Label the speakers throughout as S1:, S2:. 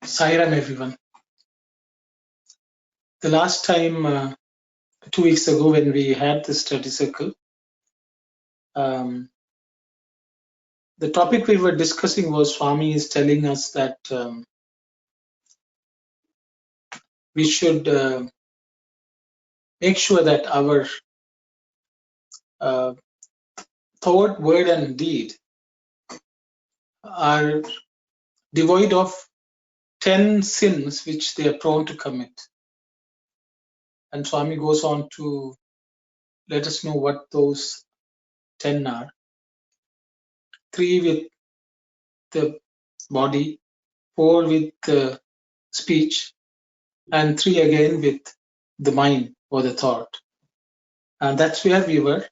S1: Sairam, everyone. The last time, 2 weeks ago, when we had the study circle, the topic we were discussing was Swami is telling us that we should make sure that our thought, word, and deed are devoid of 10 sins which they are prone to commit. And Swami goes on to let us know what those 10 are. 3 with the body, 4 with the speech, and 3 again with the mind or the thought. And that's where we were.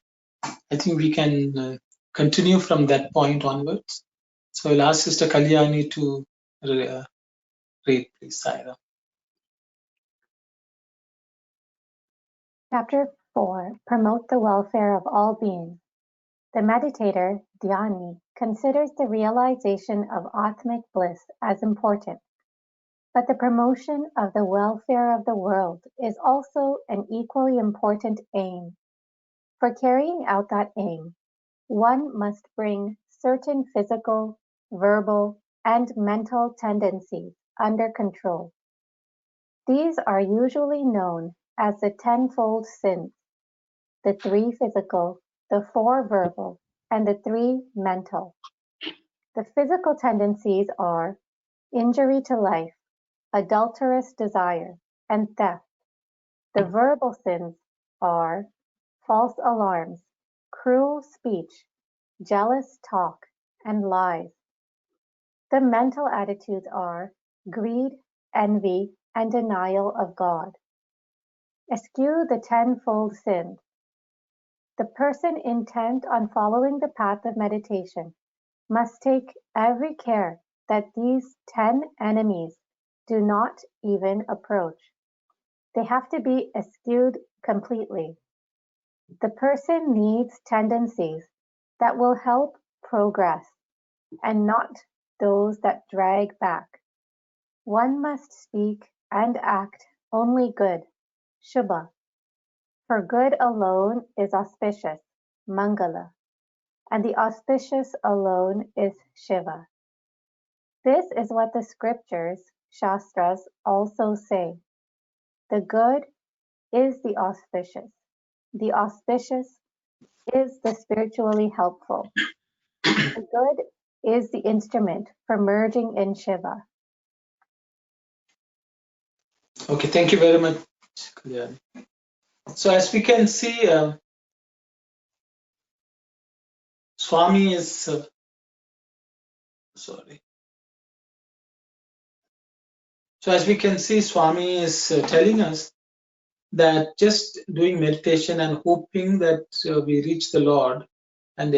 S1: I think we can continue from that point onwards. So I'll ask Sister Kalyani to read, please, Saira.
S2: Chapter 4. Promote the welfare of all beings. The meditator, Dhyani, considers the realization of Atmic bliss as important, but the promotion of the welfare of the world is also an equally important aim. For carrying out that aim, one must bring certain physical, verbal, and mental tendencies under control. These are usually known as the 10-fold sins, the 3 physical, the 4 verbal, and the 3 mental. The physical tendencies are injury to life, adulterous desire, and theft. The verbal sins are false alarms, cruel speech, jealous talk, and lies. The mental attitudes are greed, envy, and denial of God. Eschew the 10-fold sins. The person intent on following the path of meditation must take every care that these 10 enemies do not even approach. They have to be eschewed completely. The person needs tendencies that will help progress and not those that drag back. One must speak and act only good, Shubha. For good alone is auspicious, Mangala, and the auspicious alone is Shiva. This is what the scriptures, Shastras, also say. The good is the auspicious is the spiritually helpful. The good is the instrument for merging in Shiva.
S1: Okay, thank you very much, Kalyani. So as we can see, Swami is, sorry. So as we can see, Swami is telling us that just doing meditation and hoping that we reach the Lord and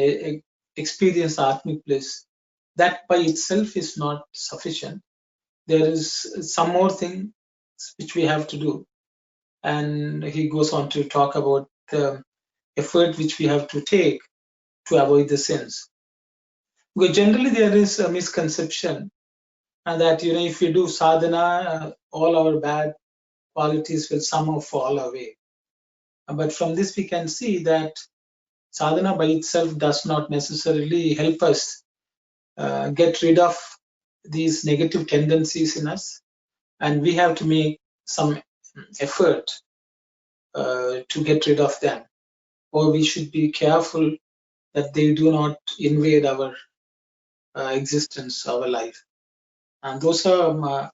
S1: experience Atmic bliss, that by itself is not sufficient. There is some more thing which we have to do. And he goes on to talk about the effort which we have to take to avoid the sins. Because generally there is a misconception and that, if we do sadhana, all our bad qualities will somehow fall away. But from this we can see that sadhana by itself does not necessarily help us get rid of these negative tendencies in us, and we have to make some effort to get rid of them, or we should be careful that they do not invade our existence, our life. And those are my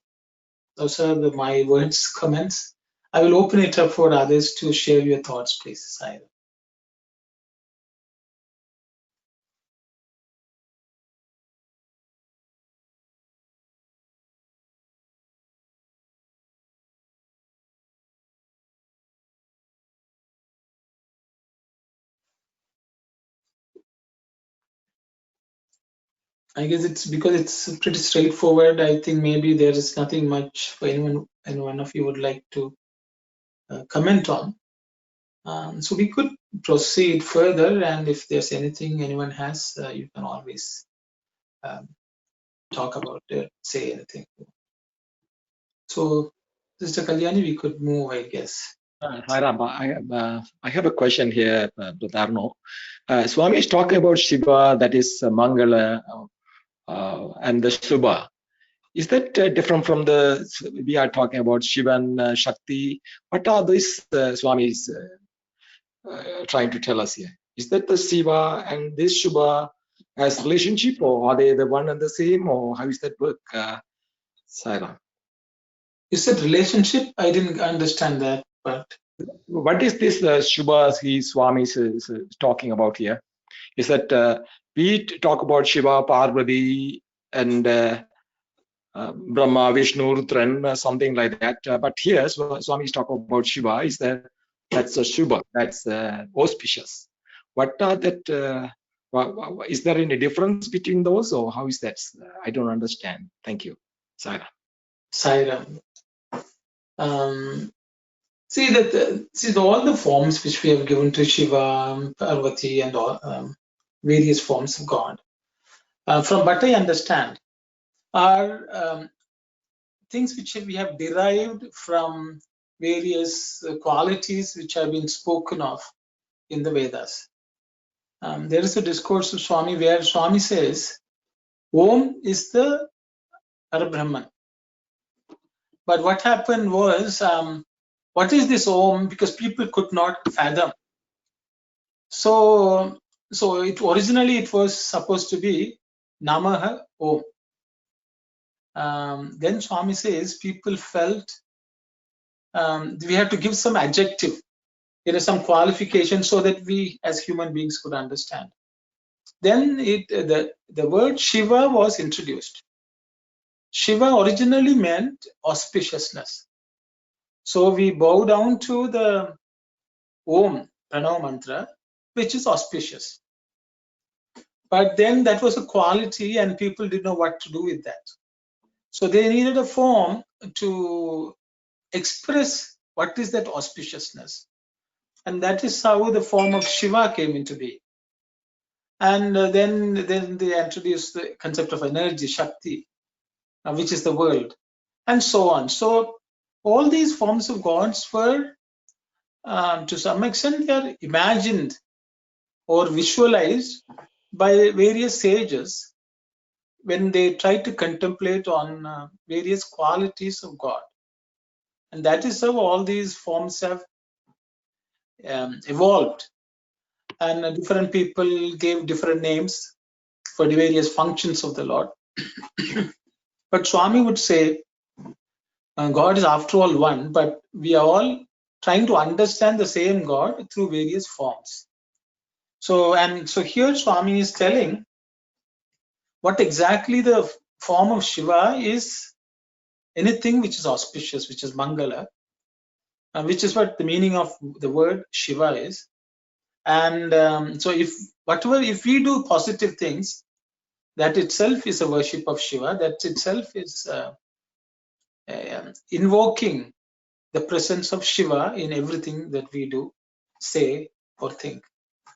S1: words, comments. I will open it up for others to share your thoughts, please, Saira. I guess it's because it's pretty straightforward. I think maybe there is nothing much for anyone of you would like to comment on. So we could proceed further, and if there's anything anyone has, you can always talk about it, say anything. So, Sister Kalyani, we could move, I guess.
S3: Hi, Ram. I have a question here, Brother Arno. Swami is talking about Shiva, that is Mangala, and the Subha. Is that different from the, we are talking about Shiva and Shakti? What are these Swami is trying to tell us here? Is that the Shiva and this Shubha as relationship, or are they the one and the same, or how is that work, Sairam?
S1: You said relationship? I didn't understand that, but
S3: what is this Shubha he Swami is talking about here? Is that we talk about Shiva, Parvati, and Brahma, Vishnu, Rudran, something like that. But here, Swami is talking about Shiva. Is that's a Shubha, that's auspicious. What are that? Is there any difference between those, or how is that? I don't understand. Thank you, Saira.
S1: Sairam. See all the forms which we have given to Shiva, Parvati, and all various forms of God. From what I understand, are things which we have derived from various qualities which have been spoken of in the Vedas. There is a discourse of Swami where Swami says, Om is the Parabrahman. But what happened was, what is this Om? Because people could not fathom. So originally it was supposed to be Namaha Om. Then Swami says people felt we have to give some adjective, some qualification so that we as human beings could understand. Then the word Shiva was introduced. Shiva originally meant auspiciousness. So we bow down to the Om Pranav mantra, which is auspicious. But then that was a quality and people didn't know what to do with that. So they needed a form to express what is that auspiciousness. And that is how the form of Shiva came into being. And then they introduced the concept of energy, Shakti, which is the world, and so on. So all these forms of gods were, to some extent, they are imagined or visualized by various sages when they try to contemplate on various qualities of God. And that is how all these forms have evolved. And different people gave different names for the various functions of the Lord. But Swami would say, God is after all one, but we are all trying to understand the same God through various forms. So here Swami is telling what exactly the form of Shiva is: anything which is auspicious, which is Mangala, which is what the meaning of the word Shiva is. And so if we do positive things, that itself is a worship of Shiva, that itself is invoking the presence of Shiva in everything that we do, say, or think.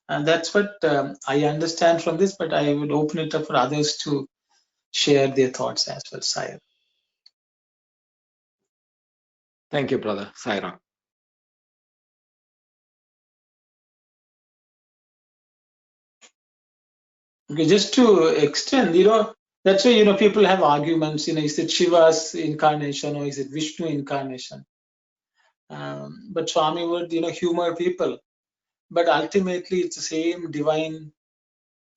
S1: And that's what I understand from this, but I would open it up for others to share their thoughts as well. Saira.
S3: Thank you, brother. Saira.
S1: Okay, just to extend, that's why, people have arguments, is it Shiva's incarnation or is it Vishnu incarnation? But Swami would, humor people. But ultimately, it's the same divine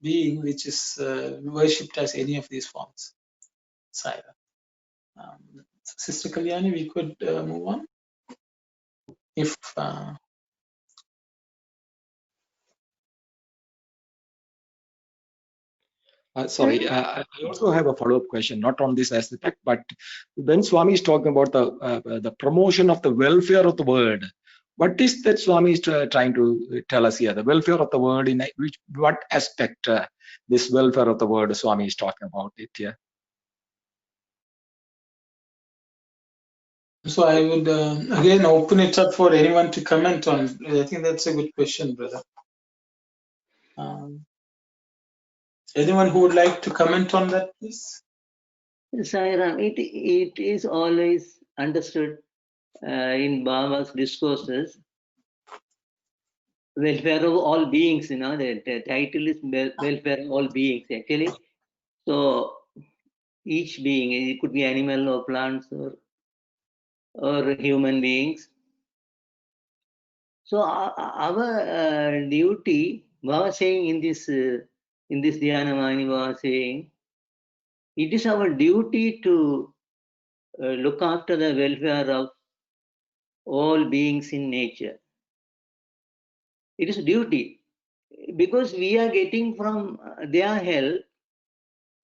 S1: being which is worshipped as any of these forms. Saira. Sister Kalyani, we could move on. If
S3: Sorry, I also have a follow-up question, not on this aspect, but when Swami is talking about the promotion of the welfare of the world, What is that Swami is trying to tell us here? The welfare of the world, in what aspect this welfare of the world Swami is talking about it here?
S1: So I would again open it up for anyone to comment on. I think that's a good question, brother. Anyone who would like to comment on that, please?
S4: Sairam, it is always understood in Baba's discourses, welfare of all beings, the title is welfare of all beings actually. So each being, it could be animal or plants or human beings. So our duty, Baba saying in this Dhyana Vahini, Baba saying, it is our duty to look after the welfare of all beings in nature. It is duty, because we are getting from their help,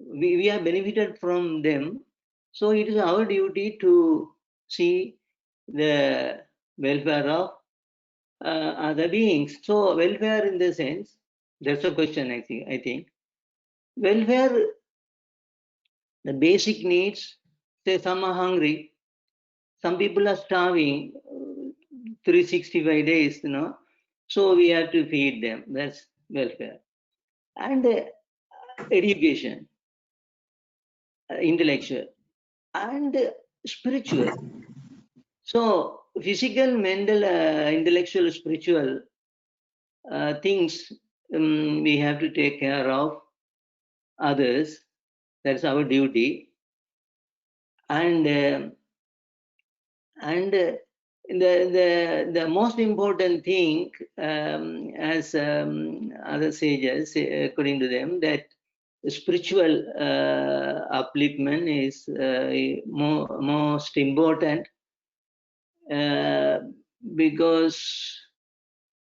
S4: we are benefited from them. So it is our duty to see the welfare of other beings. So welfare in the sense, that's a question I think. Welfare, the basic needs, say some are hungry, some people are starving 365 days, so we have to feed them. That's welfare. And education, intellectual, and spiritual. So physical, mental, intellectual, spiritual things we have to take care of others. That's our duty. And the most important thing, as other sages, according to them, that spiritual upliftment is most important, because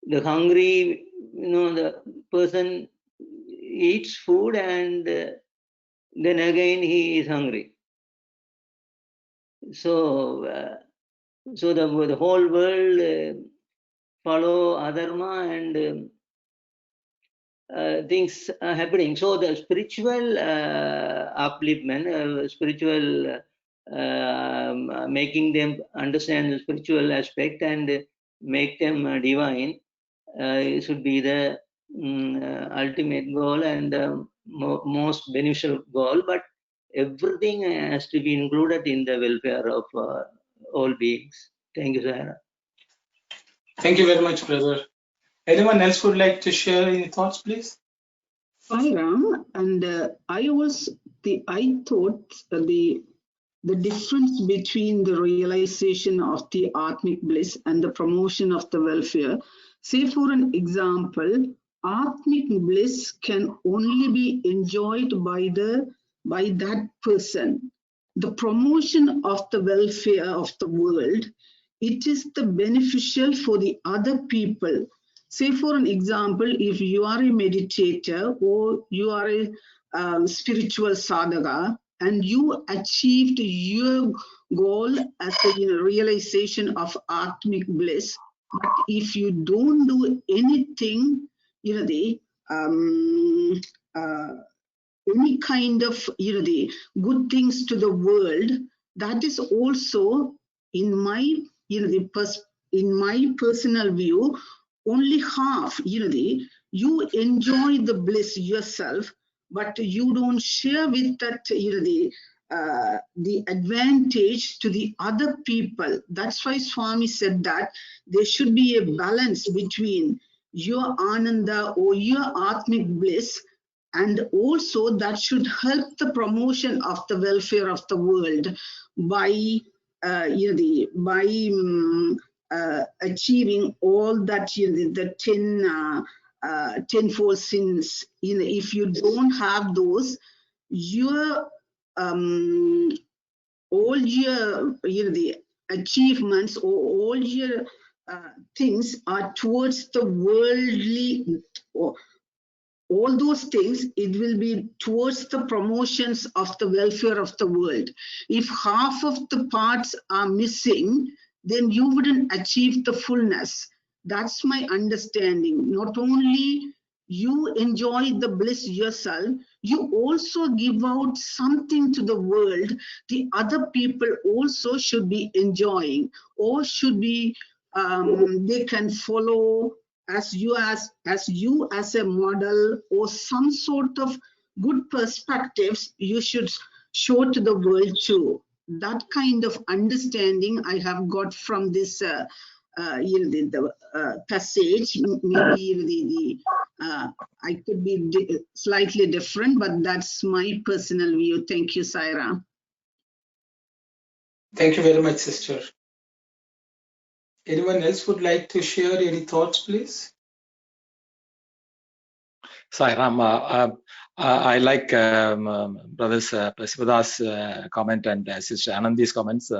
S4: the hungry, the person eats food and then again he is hungry. So the whole world follow adharma and things are happening. So the spiritual upliftment, spiritual making them understand the spiritual aspect and make them divine should be the ultimate goal and most beneficial goal. But everything has to be included in the welfare of all beings. Thank you, Dhyana.
S1: Thank you very much, brother. Anyone else would like to share any thoughts, please?
S5: Ram, and I thought the difference between the realization of the Atmic bliss and the promotion of the welfare. Say, for an example, Atmic bliss can only be enjoyed by that person. The promotion of the welfare of the world, it is the beneficial for the other people. Say, for an example, if you are a meditator or you are a spiritual sadhaka and you achieved your goal as a realization of Atmic bliss, but if you don't do anything, any kind of the good things to the world, that is also, in my in my personal view, only half. You enjoy the bliss yourself, but you don't share with that the advantage to the other people. That's why Swami said that there should be a balance between your ananda or your atmic bliss, and also that should help the promotion of the welfare of the world by achieving all that the 10-fold sins. If you don't have those, your all your the achievements or all your things are towards the worldly, or all those things, it will be towards the promotions of the welfare of the world. If half of the parts are missing, then you wouldn't achieve the fullness. That's my understanding. Not only you enjoy the bliss yourself, you also give out something to the world. The other people also should be enjoying, or should be they can follow as you as a model, or some sort of good perspectives you should show to the world too. That kind of understanding I have got from this passage. Maybe I could be slightly different, but that's my personal view. Thank you, Saira.
S1: Thank you very much, sister. Anyone else would like to share any thoughts, please?
S3: Sairam, I like brothers Sivadas' comment and Sister Anandi's comments.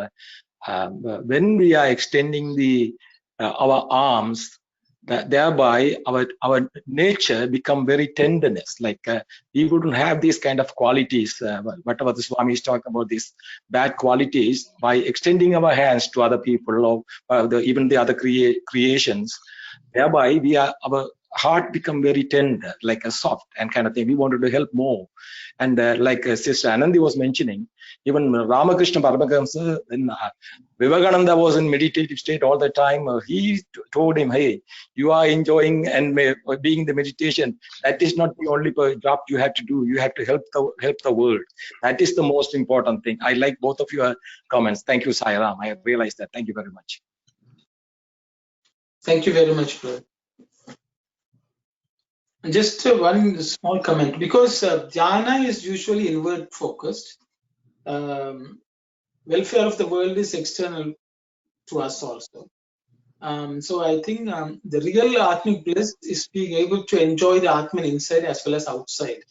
S3: When we are extending our arms, thereby our nature become very tenderness. Like we wouldn't have these kind of qualities. Whatever the Swami is talking about, these bad qualities, by extending our hands to other people, or even the other creations, thereby our heart become very tender, like a soft and kind of thing. We wanted to help more. And like Sister Anandi was mentioning, even Ramakrishna Paramahamsa, when Vivekananda was in meditative state all the time, he told him, hey, you are enjoying and being the meditation. That is not the only job you have to do. You have to help the world. That is the most important thing. I like both of your comments. Thank you, Sairam. I realized that. Thank you very much.
S1: Thank you very much, brother. Just one small comment, because dhyana is usually inward focused. Welfare of the world is external to us also. So I think the real Atmic bliss is being able to enjoy the Atman inside as well as outside.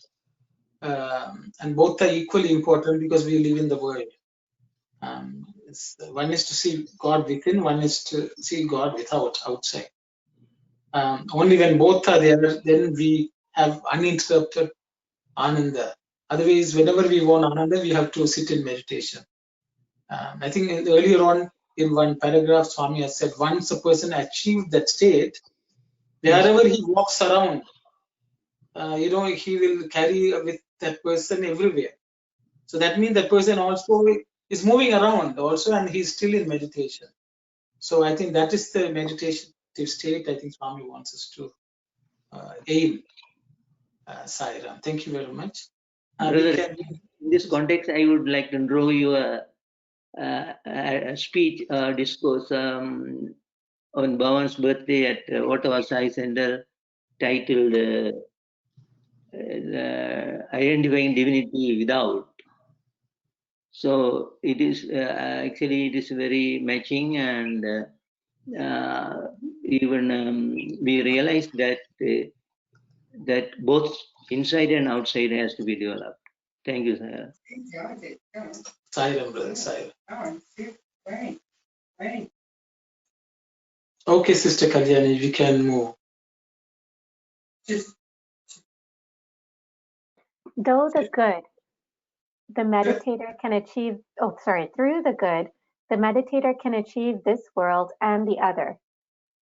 S1: And both are equally important because we live in the world. One is to see God within, one is to see God without, outside. Only when both are there, then we have uninterrupted Ananda. Otherwise, whenever we want Ananda, we have to sit in meditation. I think earlier on in one paragraph, Swami has said, once a person achieved that state, wherever he walks around, he will carry with that person everywhere. So that means that person also is moving around also, and he's still in meditation. So I think that is the meditative state I think Swami wants us to aim. Sairam, thank you very much.
S4: Brother, in this context, I would like to draw you a speech discourse on Bhavan's birthday at Ottawa Sai Center, titled Identifying Divinity Without. So it is actually it is very matching, and even we realized that that both inside and outside has to be developed. Thank you, sir.
S1: Sairam, brother, Sairam. Okay, Sister Kalyani, we can move.
S2: Though the good, the meditator can achieve, through the good, the meditator can achieve this world and the other.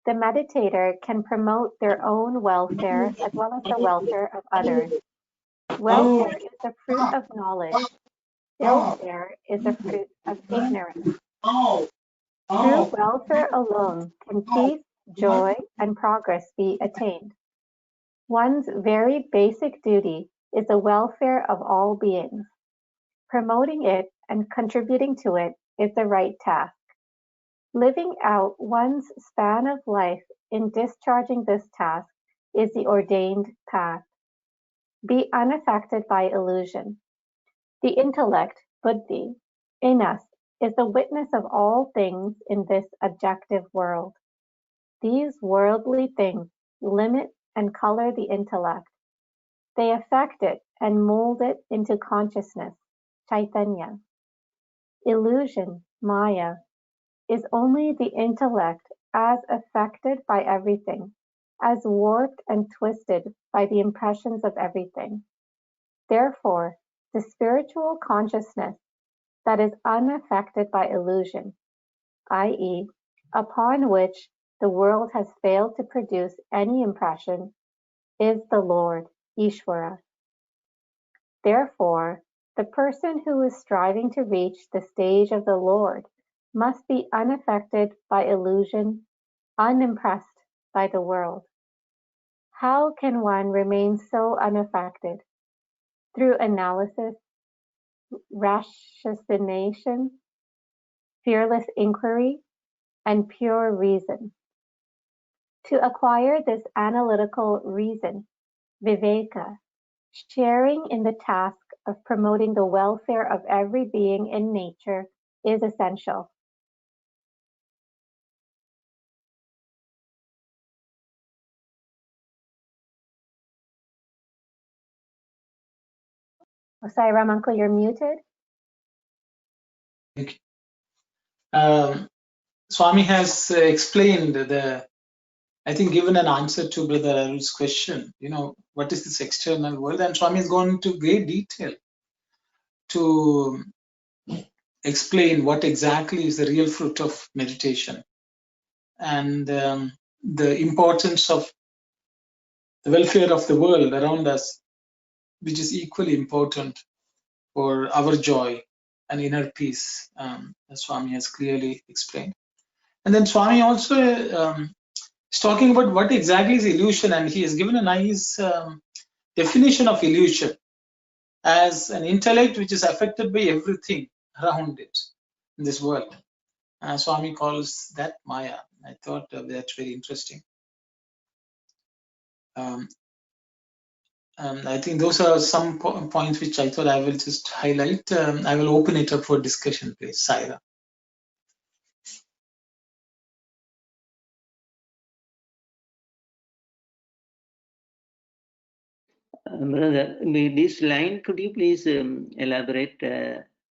S2: The meditator can promote their own welfare as well as the welfare of others. Welfare is the fruit of knowledge. Ill-fare is the fruit of ignorance. Through welfare alone can peace, joy, and progress be attained. One's very basic duty is the welfare of all beings. Promoting it and contributing to it is the right task. Living out one's span of life in discharging this task is the ordained path. Be unaffected by illusion. The intellect, buddhi, in us is the witness of all things in this objective world. These worldly things limit and color the intellect. They affect it and mold it into consciousness, chaitanya. Illusion, maya, is only the intellect as affected by everything, as warped and twisted by the impressions of everything. Therefore, the spiritual consciousness that is unaffected by illusion, i.e., upon which the world has failed to produce any impression, is the Lord, Ishvara. Therefore, the person who is striving to reach the stage of the Lord must be unaffected by illusion, unimpressed by the world. How can one remain so unaffected? Through analysis, ratiocination, fearless inquiry, and pure reason. To acquire this analytical reason, viveka, sharing in the task of promoting the welfare of every being in nature is essential. Oh, sorry, Ram Uncle, you're muted.
S1: Thank you. Swami has explained I think given an answer to Brother Arul's question, what is this external world? And Swami has gone into great detail to explain what exactly is the real fruit of meditation and the importance of the welfare of the world around us, which is equally important for our joy and inner peace, as Swami has clearly explained. And then Swami also is talking about what exactly is illusion, and he has given a nice definition of illusion as an intellect which is affected by everything around it in this world. Swami calls that Maya. I thought that's very interesting. I think those are some points which I thought I will just highlight. I will open it up for discussion, please. Saira.
S4: Brother, this line, could you please elaborate?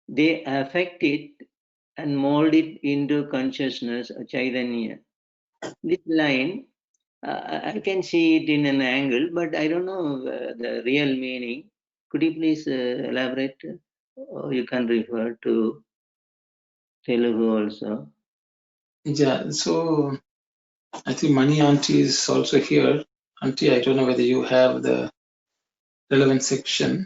S4: They affect it and mold it into consciousness, Chaitanya. This line, I can see it in an angle, but I don't know the real meaning. Could you please elaborate? Or you can refer to Telugu also.
S1: Yeah, so I think Mani Auntie is also here. Auntie, I don't know whether you have the relevant section.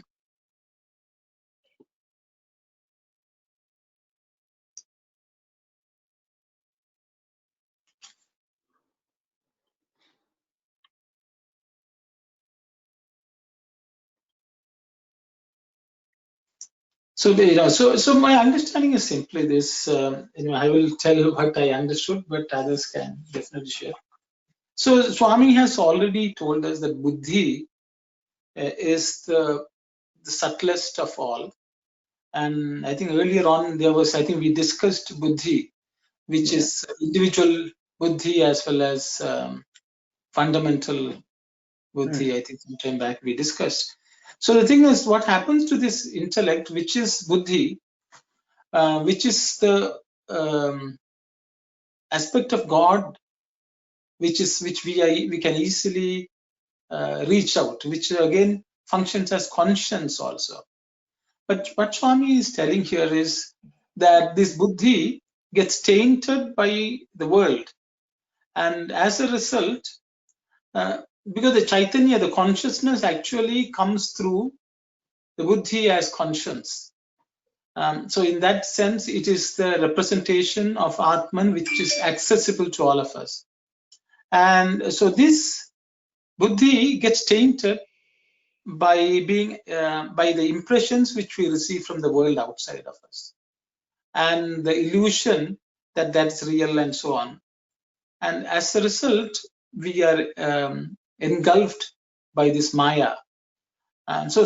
S1: So, so my understanding is simply this. I will tell you what I understood, but others can definitely share. So, Swami has already told us that buddhi is the subtlest of all. And I think earlier on I think we discussed buddhi, which is individual buddhi as well as fundamental buddhi. I think sometime back we discussed. So the thing is, what happens to this intellect, which is buddhi, which is the aspect of God, which we can easily reach out, which again functions as conscience also. But what Swami is telling here is that this buddhi gets tainted by the world, and as a result, because the Chaitanya, the consciousness actually comes through the buddhi as conscience. So in that sense, it is the representation of Atman which is accessible to all of us. And so this buddhi gets tainted by by the impressions which we receive from the world outside of us, and the illusion that that's real and so on. And as a result, we are engulfed by this Maya. And so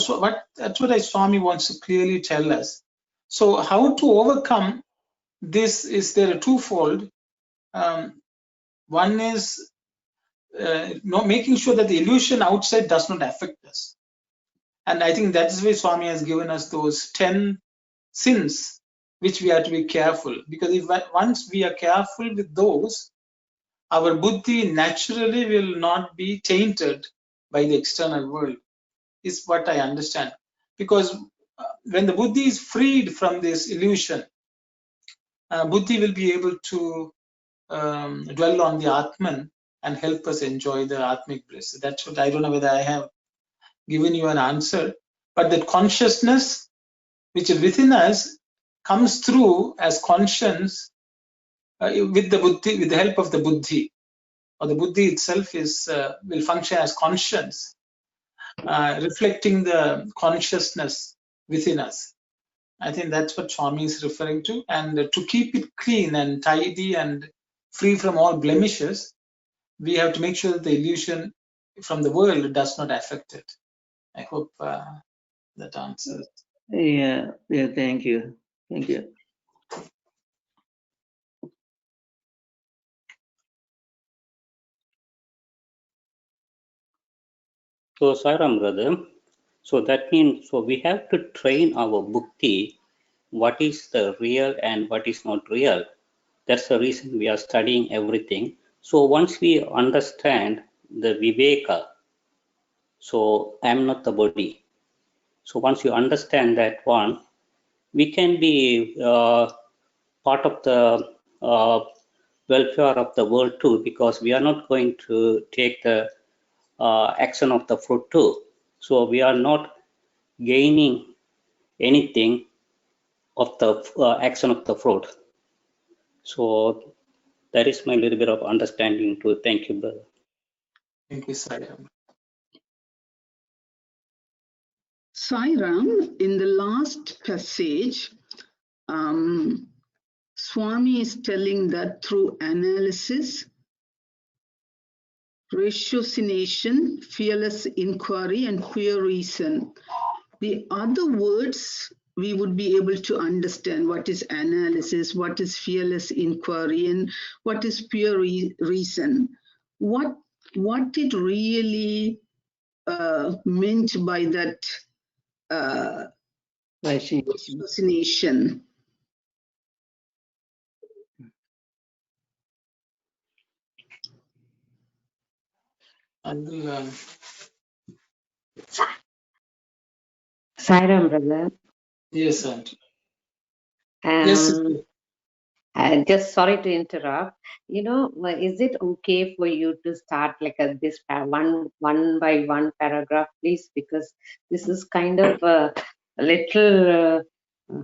S1: that's what Swami wants to clearly tell us. So how to overcome this is there a twofold. One is making sure that the illusion outside does not affect us. And I think that's why Swami has given us those 10 sins which we have to be careful, because if once we are careful with those, our buddhi naturally will not be tainted by the external world, is what I understand. Because when the buddhi is freed from this illusion, buddhi will be able to dwell on the Atman and help us enjoy the Atmic bliss. That's what, I don't know whether I have given you an answer, but that consciousness which is within us comes through as conscience with the buddhi, with the help of the buddhi, or the buddhi itself is will function as conscience, reflecting the consciousness within us. I think that's what Swami is referring to. And to keep it clean and tidy and free from all blemishes, we have to make sure that the illusion from the world does not affect it. I hope that answers.
S4: Yeah, thank you. Thank you.
S6: So, Sairam brother, so that means, so we have to train our bhakti, what is the real and what is not real. That's the reason we are studying everything. So once we understand the viveka, so I am not the body. So once you understand that one, we can be part of the welfare of the world too, because we are not going to take the action of the fruit too. So we are not gaining anything of the action of the fruit. So that is my little bit of understanding too. Thank you, brother.
S1: Thank you, Sairam.
S5: Sairam, in the last passage, Swami is telling that through analysis, ratiocination, fearless inquiry, and pure reason. The other words we would be able to understand what is analysis, what is fearless inquiry, and what is pure reason. What it really meant by that ratiocination.
S1: And
S7: Sairam, brother.
S1: yes, Auntie. Yes, sister.
S7: Just sorry to interrupt. Is it okay for you to start like this one by one paragraph, please? Because this is kind of a little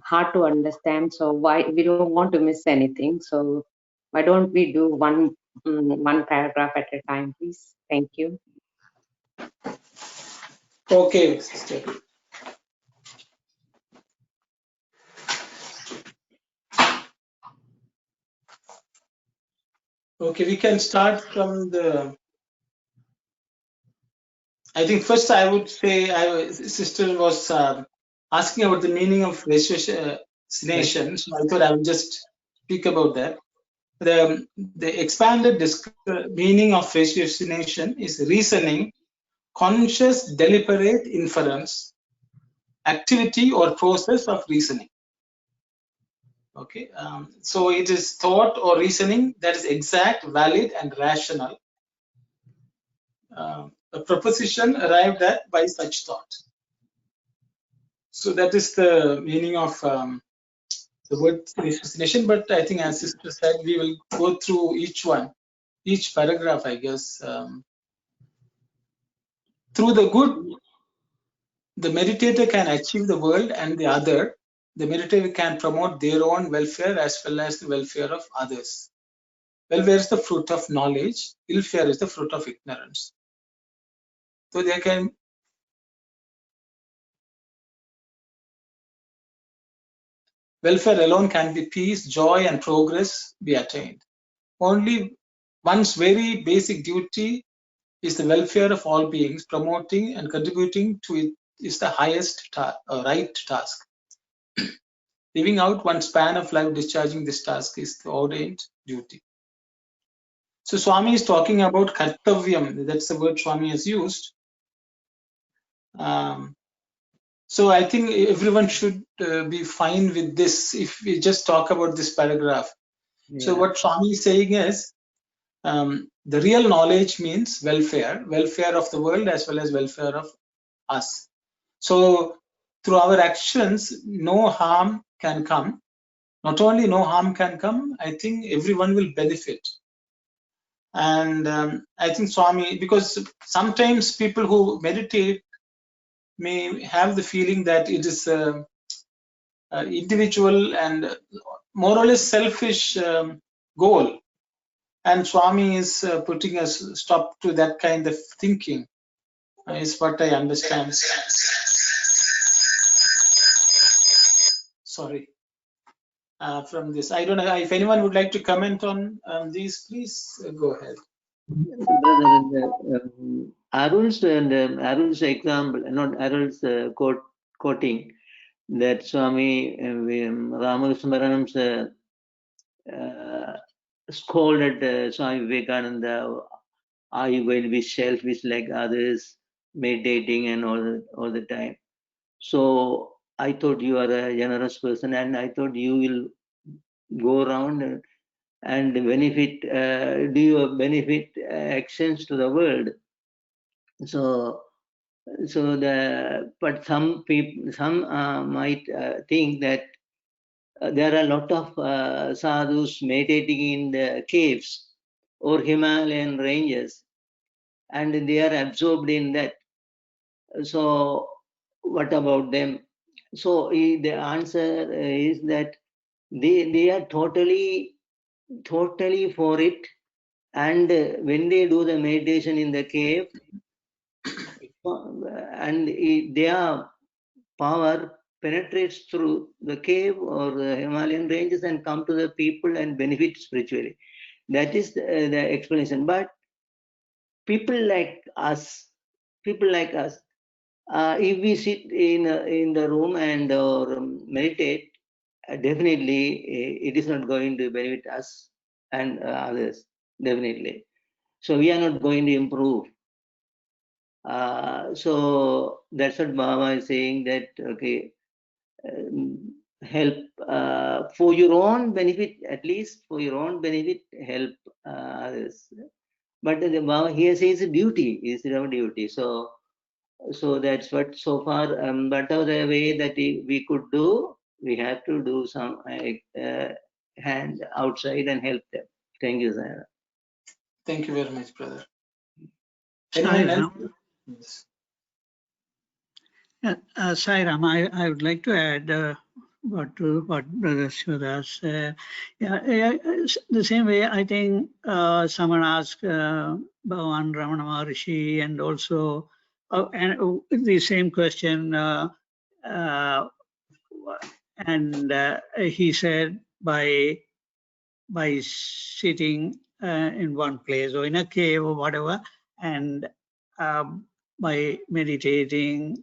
S7: hard to understand. So why we don't want to miss anything. So why don't we do one paragraph at a time, please? Thank you.
S1: Okay, sister. Okay, we can start from the. I think first I would say, sister was asking about the meaning of ratiocination, so I thought I would just speak about that. The expanded meaning of ratiocination is reasoning, conscious, deliberate inference, activity or process of reasoning. Okay, so it is thought or reasoning that is exact, valid, and rational. A proposition arrived at by such thought. So that is the meaning of the word ratiocination. But I think, as sister said, we will go through each paragraph, I guess. Through the good, the meditator can achieve the world, and the other, the meditator can promote their own welfare as well as the welfare of others. Welfare is the fruit of knowledge, ill-fare is the fruit of ignorance. So they can welfare alone can be peace, joy, and progress be attained. Only one's very basic duty is the welfare of all beings. Promoting and contributing to it is the highest right task. Living out one span of life discharging this task is the ordained duty. So Swami is talking about kartavyam. That's the word Swami has used. So I think everyone should be fine with this if we just talk about this paragraph. Yeah. So what Swami is saying is, the real knowledge means welfare of the world as well as welfare of us. So through our actions, no harm can come. not only no harm can come, I think everyone will benefit. And I think Swami, because sometimes people who meditate may have the feeling that it is individual and more or less selfish goal, and Swami is putting a stop to that kind of thinking, is what I understand. Sorry, from this, I don't know if anyone would like to comment on these. Please go ahead.
S4: Brother, Arul's example, not Arul's quoting that Swami Ramakrishna scolded Swami Vivekananda, are you going to be selfish like others, meditating and all the time? So I thought you are a generous person, and I thought you will go around and benefit, do your benefit actions to the world. So but some people, might think that there are a lot of sadhus meditating in the caves or Himalayan ranges, and they are absorbed in that. So what about them? So the answer is that they are totally for it, and when they do the meditation in the cave, and their power penetrates through the cave or the Himalayan ranges and come to the people and benefit spiritually. That is the explanation. But people like us, if we sit in the room and or meditate, definitely it is not going to benefit us and others, definitely. So we are not going to improve. So that's what Baba is saying, that okay, help for your own benefit, at least for your own benefit, help others. But the Baba here says duty is our duty. So that's what so far, whatever the way that we could do, we have to do some hand outside and help them. Thank you, sir.
S1: Thank you very much, brother.
S8: Sairam, I would like to add what Brother Shivadas. The same way, I think someone asked Bhagawan Ramana Maharishi, and also the same question, and he said by sitting in one place or in a cave or whatever, and by meditating,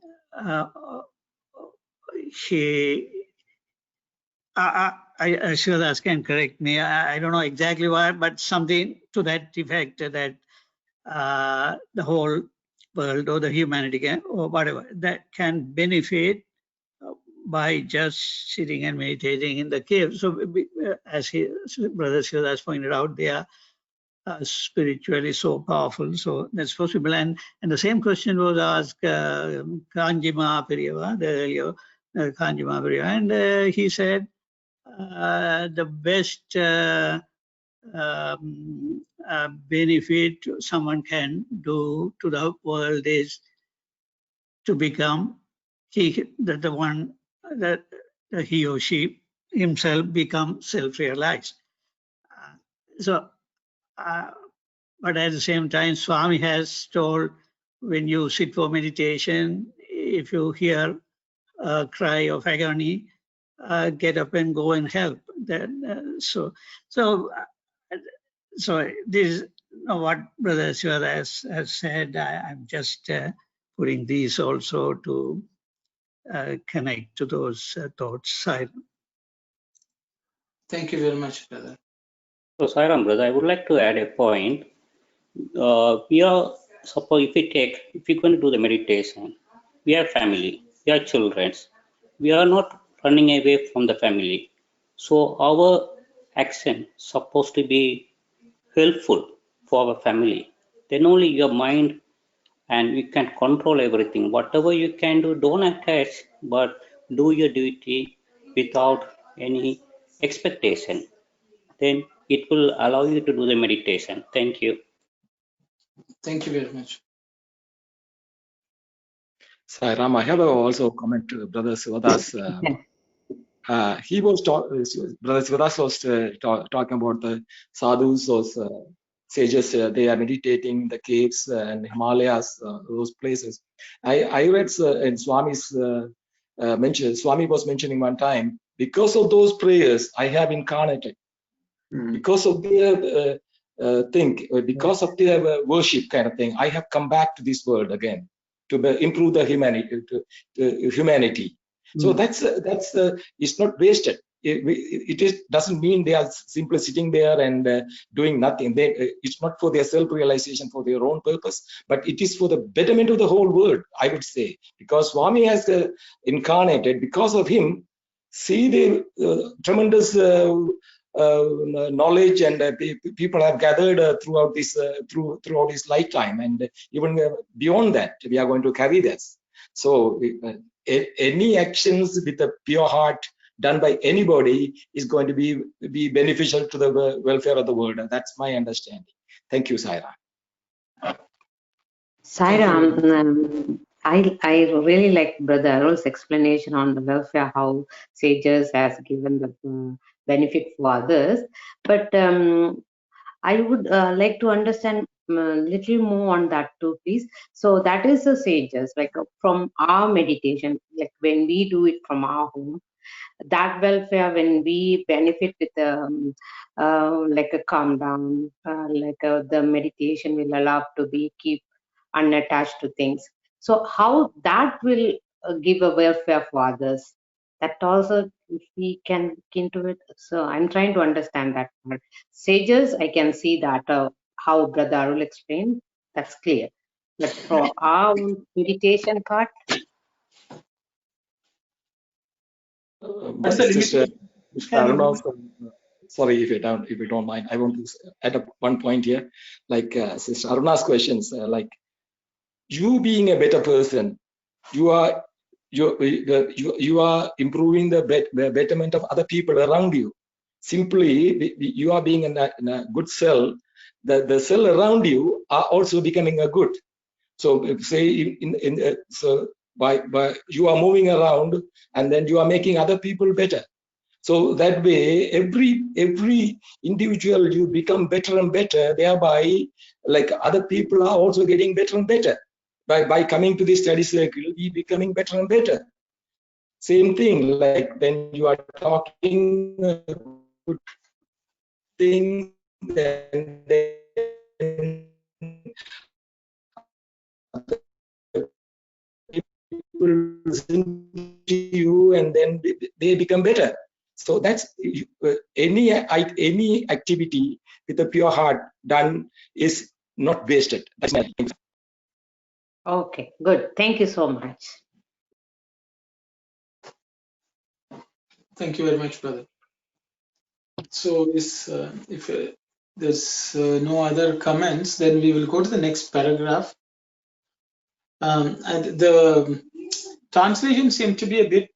S8: Shivadas can correct me. I don't know exactly why, but something to that effect, that the whole world or the humanity can, or whatever, that can benefit by just sitting and meditating in the cave. So as Brother Shivadas pointed out, they are spiritually so powerful, so that's possible. And the same question was asked Kanji Mahapariva, the earlier Kanji Mahapariva, and he said the best benefit someone can do to the world is to become he or she himself become self-realized. But at the same time, Swami has told, when you sit for meditation, if you hear a cry of agony, get up and go and help. So this is what Brother Shivadas has said. I'm just putting these also to connect to those thoughts.
S1: Thank you very much, brother.
S6: So, Sairam, brother, I would like to add a point. We are, suppose if we're going to do the meditation, we have family, we have children. We are not running away from the family. So our action supposed to be helpful for our family. Then only your mind, and you can control everything. Whatever you can do, don't attach, but do your duty without any expectation, then it will allow you to do the meditation. Thank you.
S1: Thank you very much.
S3: Sai Ram, I have also comment to Brother Sivadas. He was Brother Sivadas was talking about the sadhus, those sages. They are meditating in the caves and Himalayas, those places. I read in Swami's mention. Swami was mentioning one time, because of those prayers, I have incarnated. Because of their because of their worship kind of thing, I have come back to this world again to improve the humanity. So that's it's not wasted. It doesn't mean they are simply sitting there and doing nothing. It's not for their self-realization, for their own purpose, but it is for the betterment of the whole world, I would say. Because Swami has incarnated, because of him, see the tremendous knowledge and people have gathered throughout this throughout his lifetime, and even beyond that, we are going to carry this. So any actions with a pure heart done by anybody is going to be beneficial to the welfare of the world. That's my understanding. Thank you, Saira.
S7: Sairam, I really like Brother Arul's explanation on the welfare, how sages has given the benefit for others. But I would like to understand a little more on that too, please. So that is the sages, like from our meditation, like when we do it from our home, that welfare, when we benefit with like a calm down, the meditation will allow to be keep unattached to things. So how that will give a welfare for others? That also, if we can look into it. So I'm trying to understand that part. Sages, I can see that how Brother Arul explained, that's clear. But for our meditation part,
S1: What's the limit?
S3: Sorry if you don't mind. I want to add up one point here. Like Sister Aruna's questions, like you being a better person, you are improving the betterment of other people around you. Simply, you are being in a good cell. The cell around you are also becoming a good. So say so by you are moving around, and then you are making other people better. So that way, every individual, you become better and better. Thereby, like other people are also getting better and better. By coming to this study circle, we becoming better and better. Same thing, like when you are talking good things, and then people listen to you, and then they become better. So that's any activity with a pure heart done is not wasted. That's my thing.
S7: okay, good. Thank you so much.
S1: Thank you very much, brother. So if there's no other comments, then we will go to the next paragraph. And the translation seemed to be a bit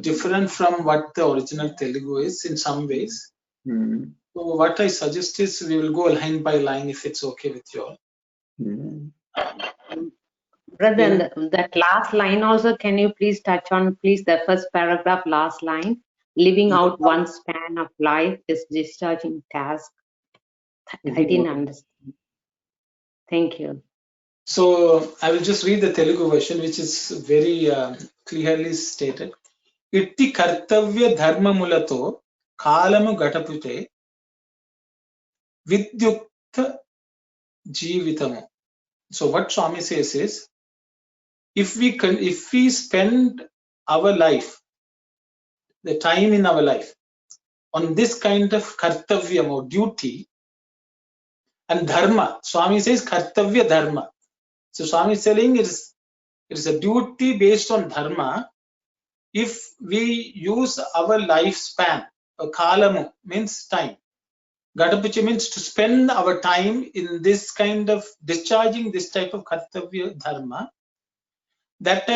S1: different from what the original Telugu is in some ways. So what I suggest is we will go line by line, if it's okay with you all.
S7: Brother, that last line also, can you please touch on, please, the first paragraph, last line? Living out one span of life is discharging task. I didn't understand. Thank you.
S1: So I will just read the Telugu version, which is very clearly stated. Itti kartavya dharma mulato kalamu gatapute vidyukta jivitamu. So what Swami says is, if we spend our life, the time in our life, on this kind of kartavyam or duty, and dharma, Swami says kartavya dharma. So Swami is telling it is a duty based on dharma. If we use our lifespan, kalamu means time, gatapuchi means to spend our time in this kind of discharging this type of kartavya dharma, that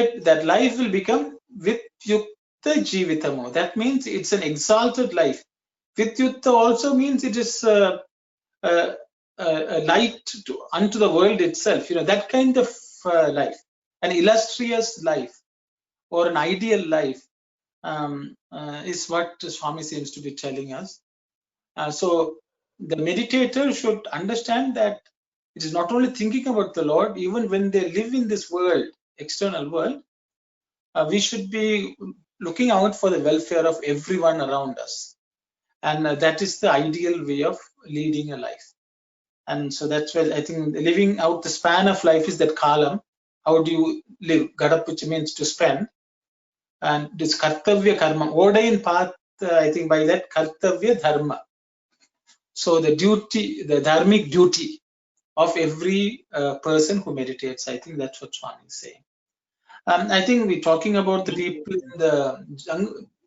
S1: life will become vidyukta jivitamo. That means it's an exalted life. Vidyutta also means it is a light unto the world itself. That kind of life, an illustrious life or an ideal life is what Swami seems to be telling us. So the meditator should understand that it is not only thinking about the Lord, even when they live in this world, external world, we should be looking out for the welfare of everyone around us. And that is the ideal way of leading a life. And so that's why I think living out the span of life is that kalam. How do you live? Gadapuchi means to spend. And this kartavya karma, order in path, I think by that kartavya dharma. So the duty, the dharmic duty of every person who meditates, I think that's what Swami is saying. I think we're talking about the people in the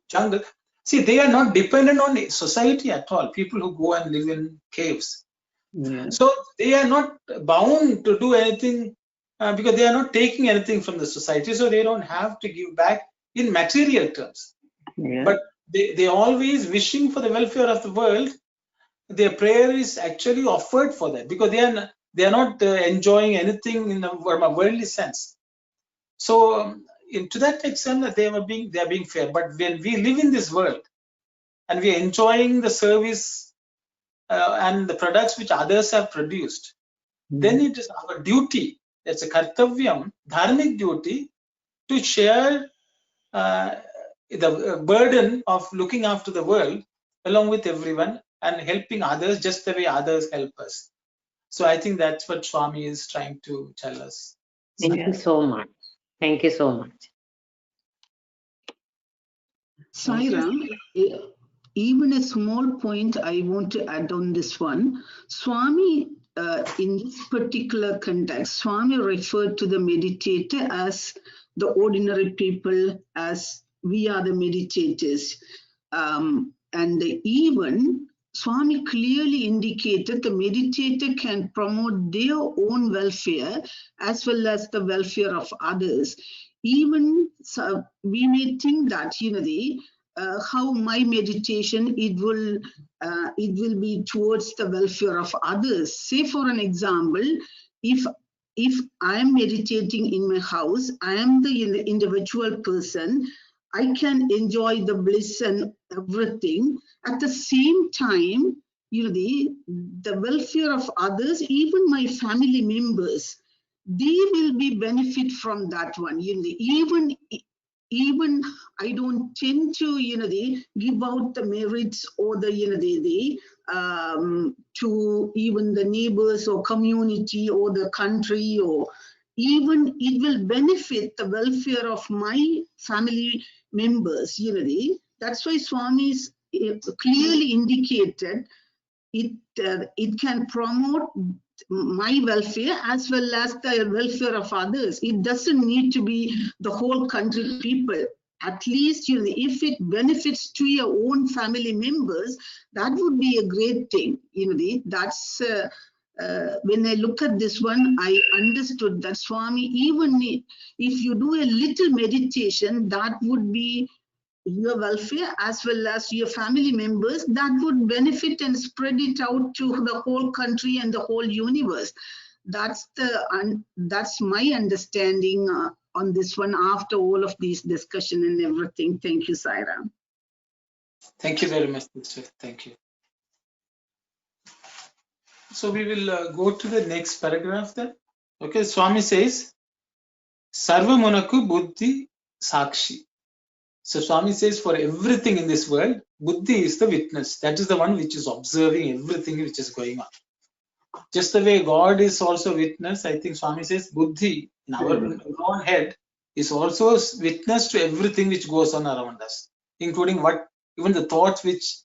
S1: jungle. See, they are not dependent on society at all. People who go and live in caves.
S4: Yeah.
S1: So they are not bound to do anything because they are not taking anything from the society. So they don't have to give back in material terms.
S4: Yeah.
S1: But they always wishing for the welfare of the world. Their prayer is actually offered for that because they are not enjoying anything in a worldly sense. So to that extent, they are being fair. But when we live in this world and we are enjoying the service and the products which others have produced, then it is our duty. It's a kartavyam, dharmic duty, to share the burden of looking after the world along with everyone and helping others just the way others help us. So I think that's what Swami is trying to tell us.
S7: Thank you so much. Thank you so much.
S5: Sairam, even a small point I want to add on this one. Swami, in this particular context, Swami referred to the meditator as the ordinary people, as we are the meditators. And even Swami clearly indicated the meditator can promote their own welfare as well as the welfare of others. Even we may think that, how my meditation, it will be towards the welfare of others. Say for an example, if I am meditating in my house, I am the individual person, I can enjoy the bliss and everything. At the same time, the welfare of others, even my family members, they will be benefit from that one. Even I don't tend to give out the merits or the to even the neighbors or community or the country, or even it will benefit the welfare of my family members. That's why Swami's clearly indicated it can promote my welfare as well as the welfare of others. It doesn't need to be the whole country people. At least, if it benefits to your own family members, that would be a great thing. That's when I look at this one, I understood that Swami, even if you do a little meditation, that would be your welfare as well as your family members, that would benefit and spread it out to the whole country and the whole universe. That's my understanding on this one after all of these discussion and everything. Thank you, Sairam.
S1: Thank you very much, sister. Thank you. So we will go to the next paragraph then. Okay, Swami says, Sarva Munaku Buddhi Sakshi. So Swami says for everything in this world, Buddhi is the witness. That is the one which is observing everything which is going on. Just the way God is also witness, I think Swami says Buddhi in our own head is also witness to everything which goes on around us, including even the thoughts which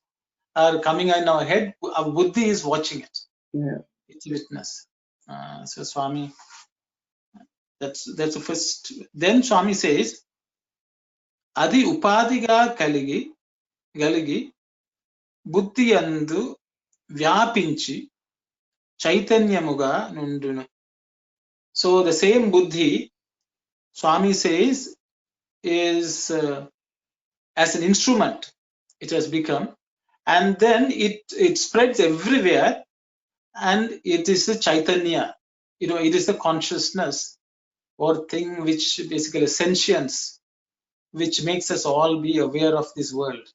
S1: are coming in our head, our Buddhi is watching it.
S4: Yeah.
S1: It's witness. So Swami, that's the first. Then Swami says, Adi upadiga galigi buddhi andu vyapinchi chaitanyamuga nundunu. So the same buddhi, Swami says, is as an instrument. It has become, and then it spreads everywhere, and it is the Chaitanya. It is the consciousness or thing which basically sentience, which makes us all be aware of this world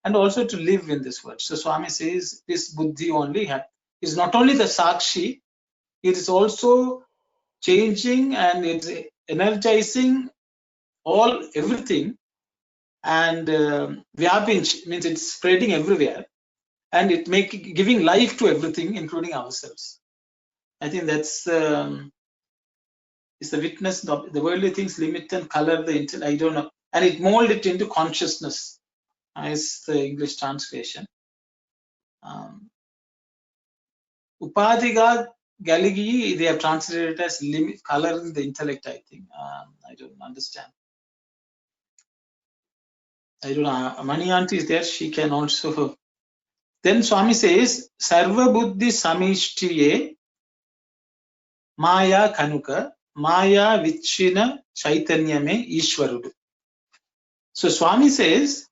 S1: and also to live in this world. So Swami says this buddhi only is not only the sakshi, it is also changing and it's energizing everything, and vyapinch means it's spreading everywhere, and it giving life to everything, including ourselves. I think that's is the witness. The worldly things limit and color the intellect. I don't know, and it mold it into consciousness. Is the English translation. Upadhiga Galigi, they have translated it as limit, coloring the intellect, I think. I don't understand. I don't know. Mani Aunty is there, she can also. Then Swami says, Sarva Buddhi Samishtiye Maya Kanuka, Maya Vichina Chaitanyame Ishwarudu. So Swami says,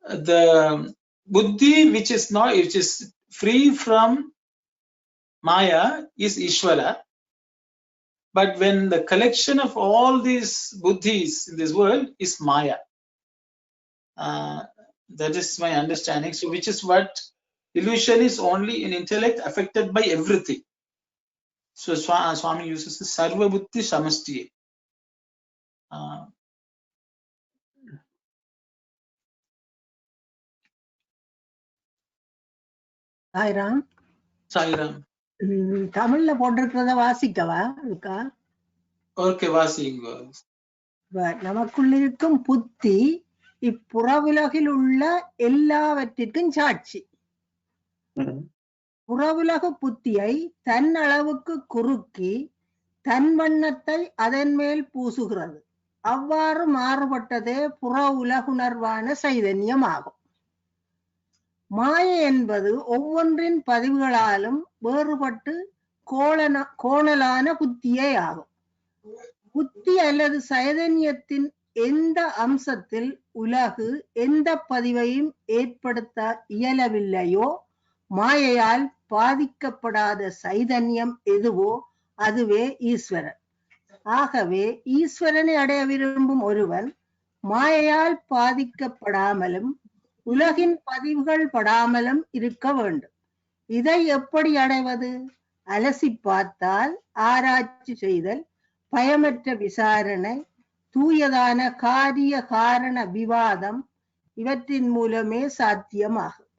S1: the Buddhi which is free from Maya is Ishvara. But when the collection of all these buddhis in this world is Maya, that is my understanding. So, which is what illusion is only in intellect affected by everything. So, Swami uses the Sarva Buddhi Samasti.
S9: Sairam.
S1: Sairam.
S9: தமிழ்ல போட்டிருக்கிறத வாசிக்கவா இருக்கா?
S1: Okay, வாசிங்க.
S9: நமக்குள்ள இருக்கும் புத்தி இப்புறவுலகில் உள்ள எல்லாவற்றிற்கும் சாட்சி. புறவுலக புத்தியை தன் அளவுக்கு குறுக்கி தன் வண்ணத்தை அதன் மேல் பூசுகிறது. அவ்வாறு மாறுபட்டதே புற உலகுணர்வான சைதன்யமாகும். மாயை என்பது ஒவ்வொன்றின் பதிவுகளாலும் வேறுபட்டு கோணலான புத்தியே ஆகும். புத்தி அல்லது சைதன்யத்தின் எந்த அம்சத்தில் உலகு எந்த பதிவையும் ஏற்படுத்த இயலவில்லையோ, மாயையால் பாதிக்கப்படாத சைதன்யம் எதுவோ அதுவே ஈஸ்வரன். ஆகவே ஈஸ்வரனை அடைய விரும்பும் ஒருவன் மாயையால் பாதிக்கப்படாமலும் உலகின் பதிவுகள் படாமலும் இருக்க வேண்டும். இதை எப்படி அடைவது? அலசி பார்த்தால், ஆராய்ச்சி செய்தல், பயமற்ற விசாரணை, தூயதான காரிய காரண விவாதம் இவற்றின் மூலமே சாத்தியமாகும்.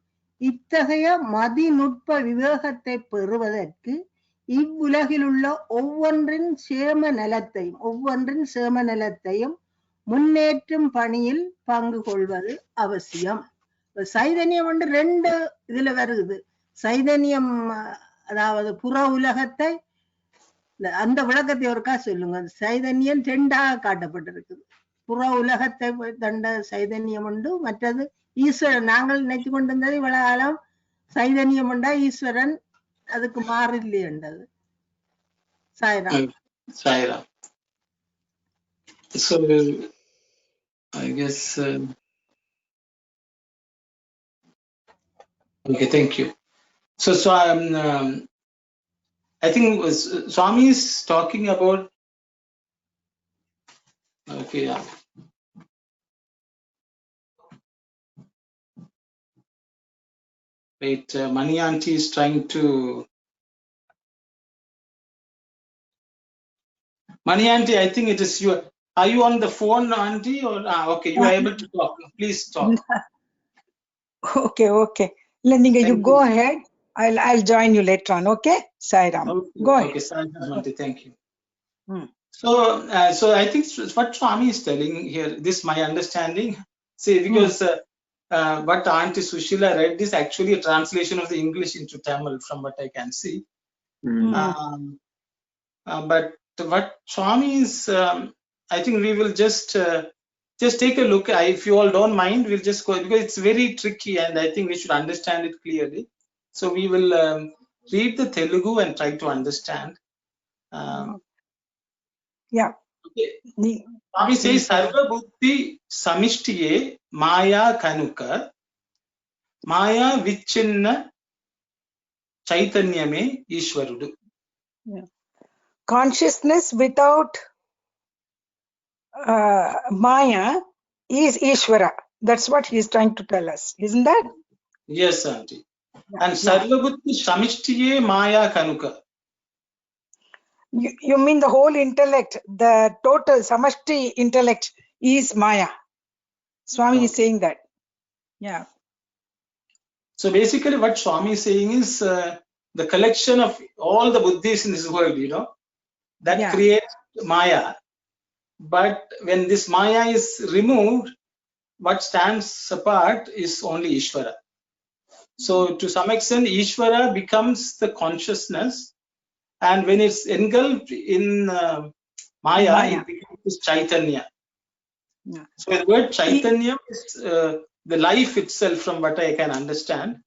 S9: இத்தகைய மதிநுட்ப விவேகத்தை பெறுவதற்கு இவ்வுலகில் உள்ள ஒவ்வொன்றின் சேம நலத்தையும் முன்னேற்றும் பணியில் பங்கு கொள்வது அவசியம். சைதன்யம் வந்து ரெண்டு இதுல வருது. சைதன்யம் அதாவது புற உலகத்தை, அந்த விளக்கத்தை ஒருக்கா சொல்லுங்க. சைதன்யம் ரெண்டாக காட்டப்பட்டிருக்குது. புற உலகத்தை தண்ட சைதன்யம் உண்டு, மற்றது ஈஸ்வரன். நாங்கள் நினைச்சு கொண்டிருந்தது இவ்வளவு காலம் சைதன்யம் உண்டா ஈஸ்வரன் அதுக்கு மாறில்லையண்டது. Sairam.
S1: Sairam. So I guess okay, thank you. So I think Swami is talking about okay, yeah. Wait, Mani Aunty is trying to. Mani Aunty, I think it is you. Are you on the phone, Aunty, or okay? You are able to talk. Please talk.
S10: Okay. You go ahead. I'll join you later on. Okay, Sairam.
S1: Okay,
S10: go ahead.
S1: Okay, Sairam, Aunty, thank you. So I think what Swami is telling here, this my understanding. See, because what Aunty Sushila read is actually a translation of the English into Tamil, from what I can see. But what Swami is, I think we will just take a look. If you all don't mind, we'll just go, because it's very tricky and I think we should understand it clearly. So we will read the Telugu and try to understand.
S10: Yeah.
S1: Swami says, Sarva Buddhi Samishtiye Maya Kanuka Maya Vichinna Chaitanyame Ishwarudu.
S10: Consciousness without Maya is Ishvara. That's what he is trying to tell us, isn't that?
S1: Yes, Auntie. And Sarva Buddhi Samishtiye Maya Kanuka.
S10: You mean the whole intellect, the total samashti intellect is Maya. Swami is saying that. Yeah.
S1: So basically what Swami is saying is the collection of all the buddhis in this world, that creates Maya. But when this Maya is removed, what stands apart is only Ishvara. So to some extent, Ishvara becomes the consciousness, and when it's engulfed in Maya, it becomes Chaitanya. Yeah. So the word Chaitanya is the life itself, from what I can understand,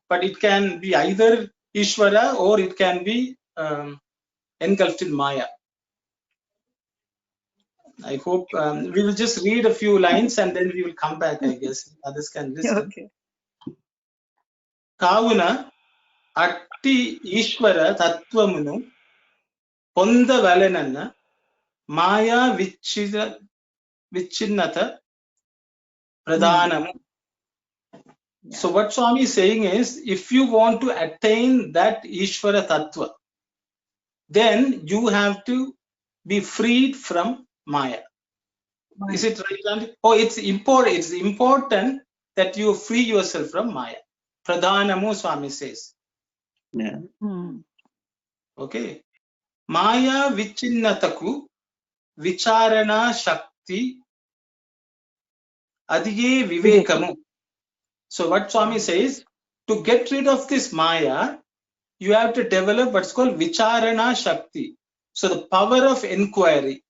S1: but it can be either Ishvara or it can be engulfed in Maya. I hope we will just read a few lines and then we will come back, I guess. Others can listen. Okay. Kavuna Atti Ishvara Tattvamunu Ponda Valenana Maya Vichinnata Pradhanamu. So what Swami is saying is, if you want to attain that Ishvara Tattva, then you have to be freed from Maya. Is it right? Oh, it's important. It's important that you free yourself from Maya. Pradhanamu, Swami says.
S4: Yeah.
S1: Okay. Maya Vichinnataku Vicharana Shakti Adiye Vivekamu. So what Swami says, to get rid of this Maya, you have to develop what's called Vicharana Shakti. So the power of inquiry.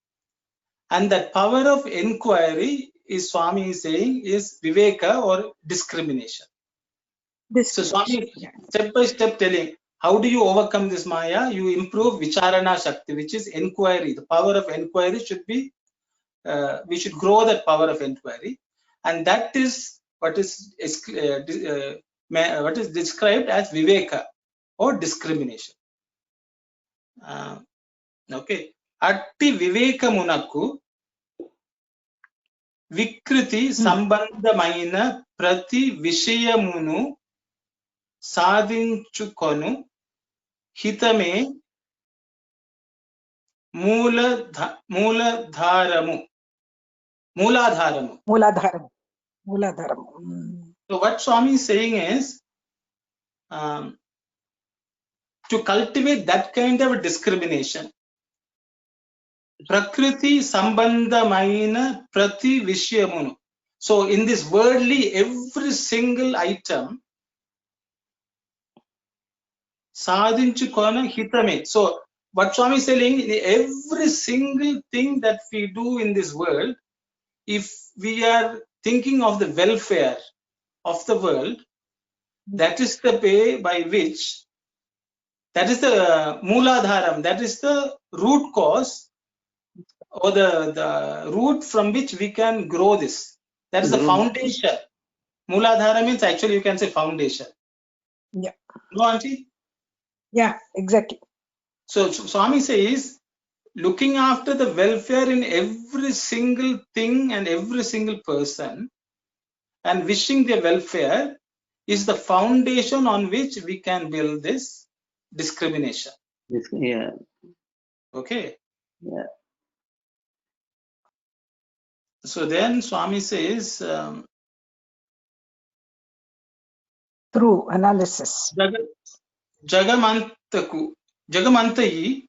S1: And that power of inquiry is, Swami is saying, is Viveka or discrimination. So Swami step by step telling, how do you overcome this Maya? You improve Vicharana Shakti, which is inquiry. The power of inquiry should be, we should grow that power of inquiry. And that is what is described as Viveka or discrimination. Okay. Atti Viveka Munaku Vikriti Sambandhamaina Prati Vishayamunu Sadhinchukonu Hitame Mooladharamu. So what Swami is saying is, to cultivate that kind of discrimination, Prakriti Sambandhamaina Prati Vishayamunu. So in this worldly, every single item, Sadhinchukona Hitame. So what Swami is saying, every single thing that we do in this world, if we are thinking of the welfare of the world, that is the way by which, that is the Mooladharam, that is the root cause or the root from which we can grow this. That is the foundation. Mooladhara means actually you can say foundation.
S10: Yeah.
S1: No, Auntie?
S10: Yeah, exactly.
S1: So Swami says, looking after the welfare in every single thing and every single person and wishing their welfare is the foundation on which we can build this discrimination.
S4: Yeah.
S1: Okay.
S4: Yeah.
S1: So then Swami says,
S10: through analysis,
S1: Jagamantayi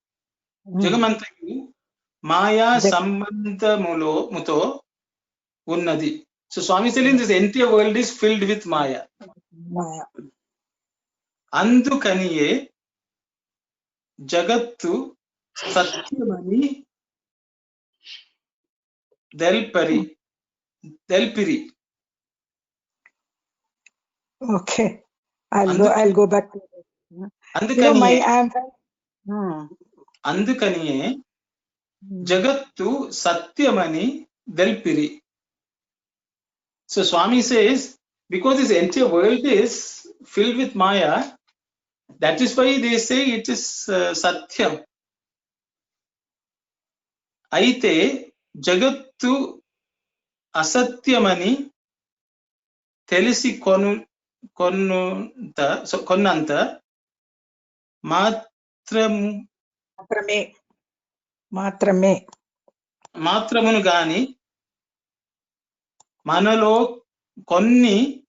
S1: Maya Sambandha Muto Unnadi. So Swami is telling this entire world is filled with Maya. Andukaniye Jagattu Satyamani Delpiri.
S10: Okay, I'll go back to it.
S1: Andukaniye Jagattu Satyamani Delpiri. So Swami says, because this entire world is filled with Maya, that is why they say it is Satyam. Aite Jagattu Asatyamani Telisi Konnanta
S10: Matrame.
S1: Matramunu Gani Manalo Konni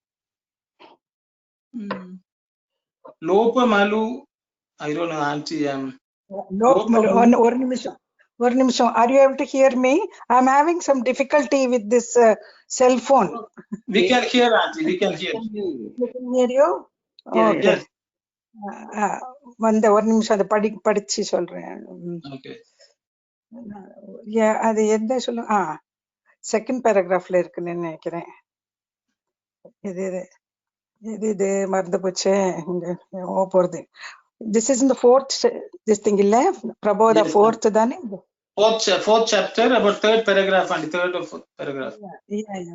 S1: Lopamalu, I don't know, Auntie.
S10: One nimisham. Are you able to hear me? I'm having some difficulty with this cell phone.
S1: We can hear, Auntie. We can hear.
S10: We can hear you?
S4: Yeah,
S10: Okay.
S1: Yes.
S10: ஒரு நிமிஷம் அதை படிச்சு சொல்றேன்.
S1: Okay.
S10: அது எந்த சொல்லு second பேராகிராஃப்ல இருக்குன்னு நினைக்கிறேன். இது மறந்து போச்சு. போறது. This is in the fourth this thing இல்ல பிரபோத fourth தானே?
S1: Fourth chapter, about third paragraph and third or fourth paragraph.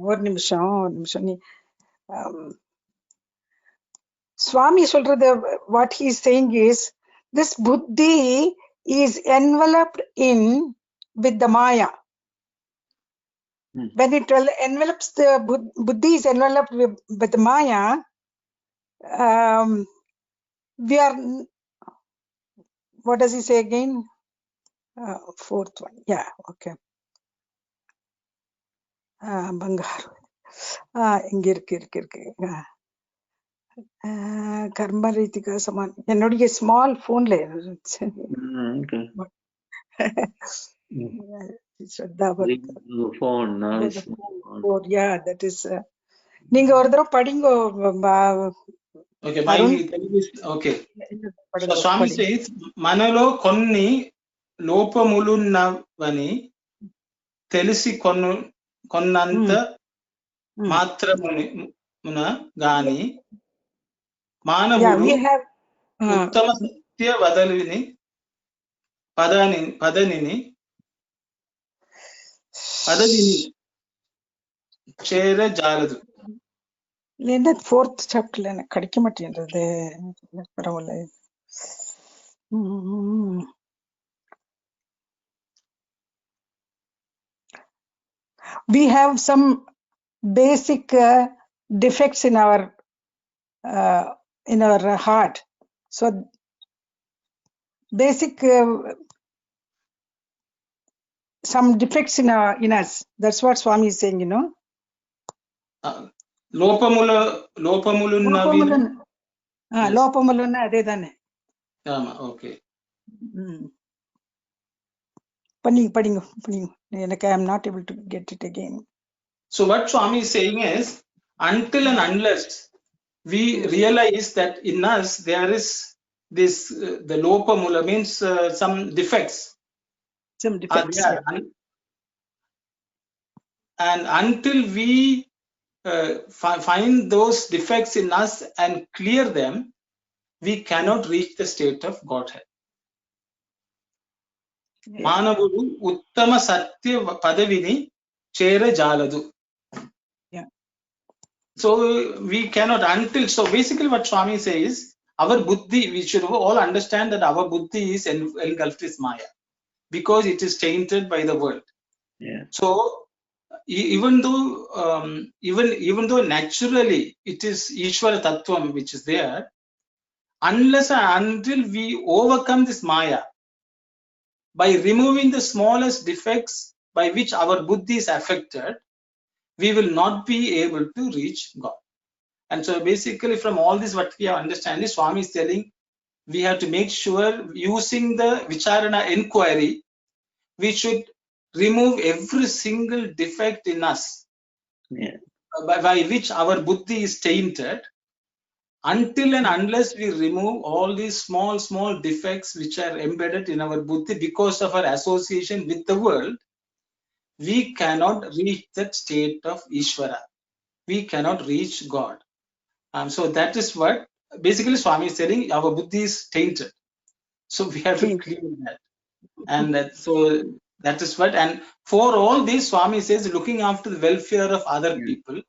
S10: ஒரு நிமிஷம் நீ Swami சொல்றது, what he is saying is, this buddhi is enveloped in with the Maya. When it envelops, the buddhi is enveloped with the Maya, we are, what does he say again? Fourth one, yeah, okay. Bangaru. இங்க இருக்கு. கர்ம ரீதிகா சமான். என்னுடைய small போன்ல நீங்க ஒரு தடவை படிங்க.
S1: Okay. So Swami says, Manalo Konni Lopamulunnavani Telisi Konnanta Matramuna Gani Manavulu Uttama Satya Vadalini Padanini Chera Jaladu.
S10: என்ன fourth chapterல எனக்கு கிடைக்க மாட்டேன்றது. பரவாயில்ல. We have some basic defects in our heart. So basic some defects in us. That's what Swami is saying, லோபமுலுன்னா அதேதானே?
S1: Okay.
S10: படிங்க. எனக்கு I am not able to get it again.
S1: So what Swami is saying is, until and unless we realize that in us there is this, the lopamula means some defects. And until we find those defects in us and clear them, we cannot reach the state of Godhead. Manavulu Uttama Satya Padavini Chera Jaladu. So we cannot until, so basically what Swami says, our buddhi, we should all understand that our buddhi is engulfed with Maya because it is tainted by the world. So even though naturally it is Ishvara Tattvam which is there, unless and until we overcome this Maya by removing the smallest defects by which our buddhi is affected, we will not be able to reach God. And so basically from all this what we have understand is, Swami is telling we have to make sure using the Vicharana inquiry, we should remove every single defect in us by which our buddhi is tainted. Until and unless we remove all these small defects which are embedded in our buddhi because of our association with the world, we cannot reach that state of Ishvara. We cannot reach God. So that is what basically Swami is telling, our buddhi is tainted. So we have to clear that. And that, so That is what, and for all this, Swami says, looking after the welfare of other people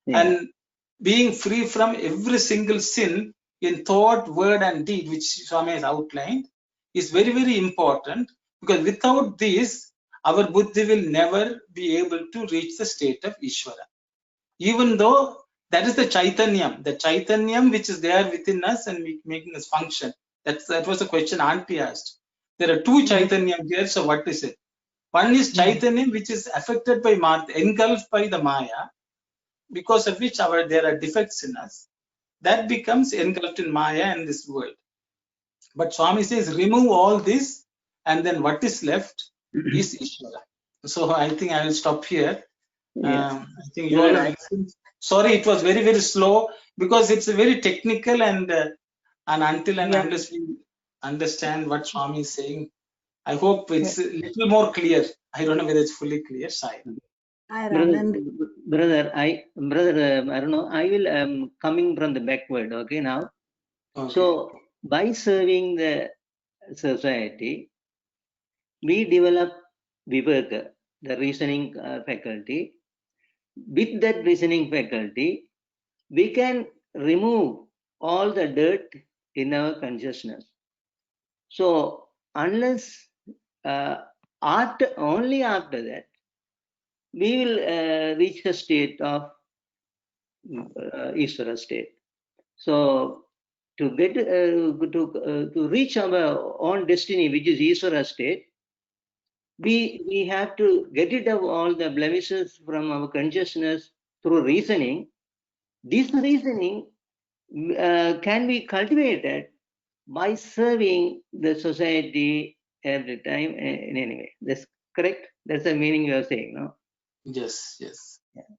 S1: and being free from every single sin in thought, word, and deed, which Swami has outlined, is very, very important, because without this, our buddhi will never be able to reach the state of Ishvara. Even though that is the Chaitanyam which is there within us and making us function. That was the question Auntie asked. There are two Chaitanyam here, so what is it? One is Chaitanya, which is affected by engulfed by the Maya, because of which there are defects in us. That becomes engulfed in Maya and this world. But Swami says, remove all this, and then what is left is Ishvara. So I think I will stop here. I think you all. Sorry, it was very, very slow, because it's a very technical, and until and unless we understand what Swami is saying, I hope it's a little more clear. I don't know whether it's fully clear. Sai.
S4: Brother, I don't know. I will coming from the backward. Okay, now. Okay. So by serving the society, we develop viveka, the reasoning faculty. With that reasoning faculty, we can remove all the dirt in our consciousness. So unless only after that, we will reach the state of Ishvara state. So to get to reach our own destiny, which is Ishvara state, we have to get rid of all the blemishes from our consciousness through reasoning. This reasoning can be cultivated by serving the society every time in any way. That's correct? That's the meaning you are saying, no?
S1: Yes, yes.
S4: Yeah.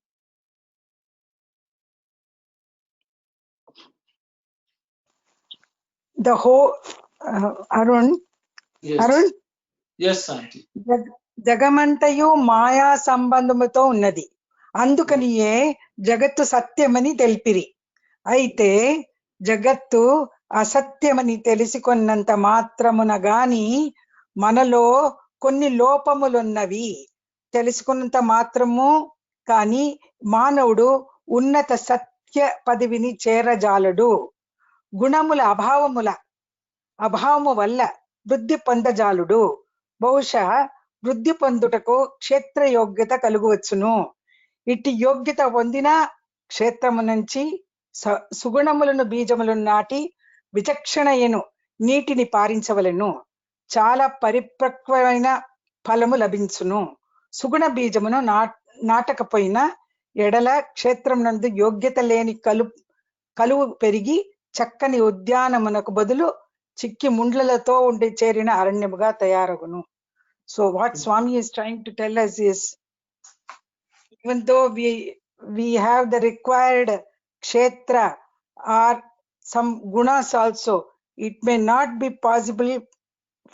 S10: The whole Arun.
S1: Yes.
S10: Arun.
S1: Yes, Auntie.
S10: జగమంతయు మాయా సంబంధముతో ఉన్నది, అందుకనియే జగత్తు సత్యమని తెలిపిరి. అయితే జగత్తు అసత్యమని తెలుసుకున్నంత మాత్రమున గాని మనలో కొన్ని లోపములున్నవి. తెలుసుకున్నంత మాత్రము కానీ మానవుడు ఉన్నత సత్య పదవిని చేరజాలడు. గుణముల అభావము వల్ల వృద్ధి పొందజాలుడు. బహుశా వృద్ధి పొందుటకు క్షేత్ర యోగ్యత కలుగవచ్చును. ఇట్టి యోగ్యత పొందిన క్షేత్రము నుంచి సుగుణములను బీజములను నాటి విచక్షణయను నీటిని పారించవలెను. చాలా పరిపక్వమైన ఫలము లభించును. సుగుణ బీజమును నాటకపోయిన ఎడల క్షేత్రం నందు యోగ్యత లేని కలువు పెరిగి చక్కని ఉద్యానమునకు బదులు చిక్కి ముండ్లతో ఉండి చేరిన అరణ్యముగా తయారగును. So what Swami is trying to tell us is, even though we have the required kshetra or some gunas also, it may not be possible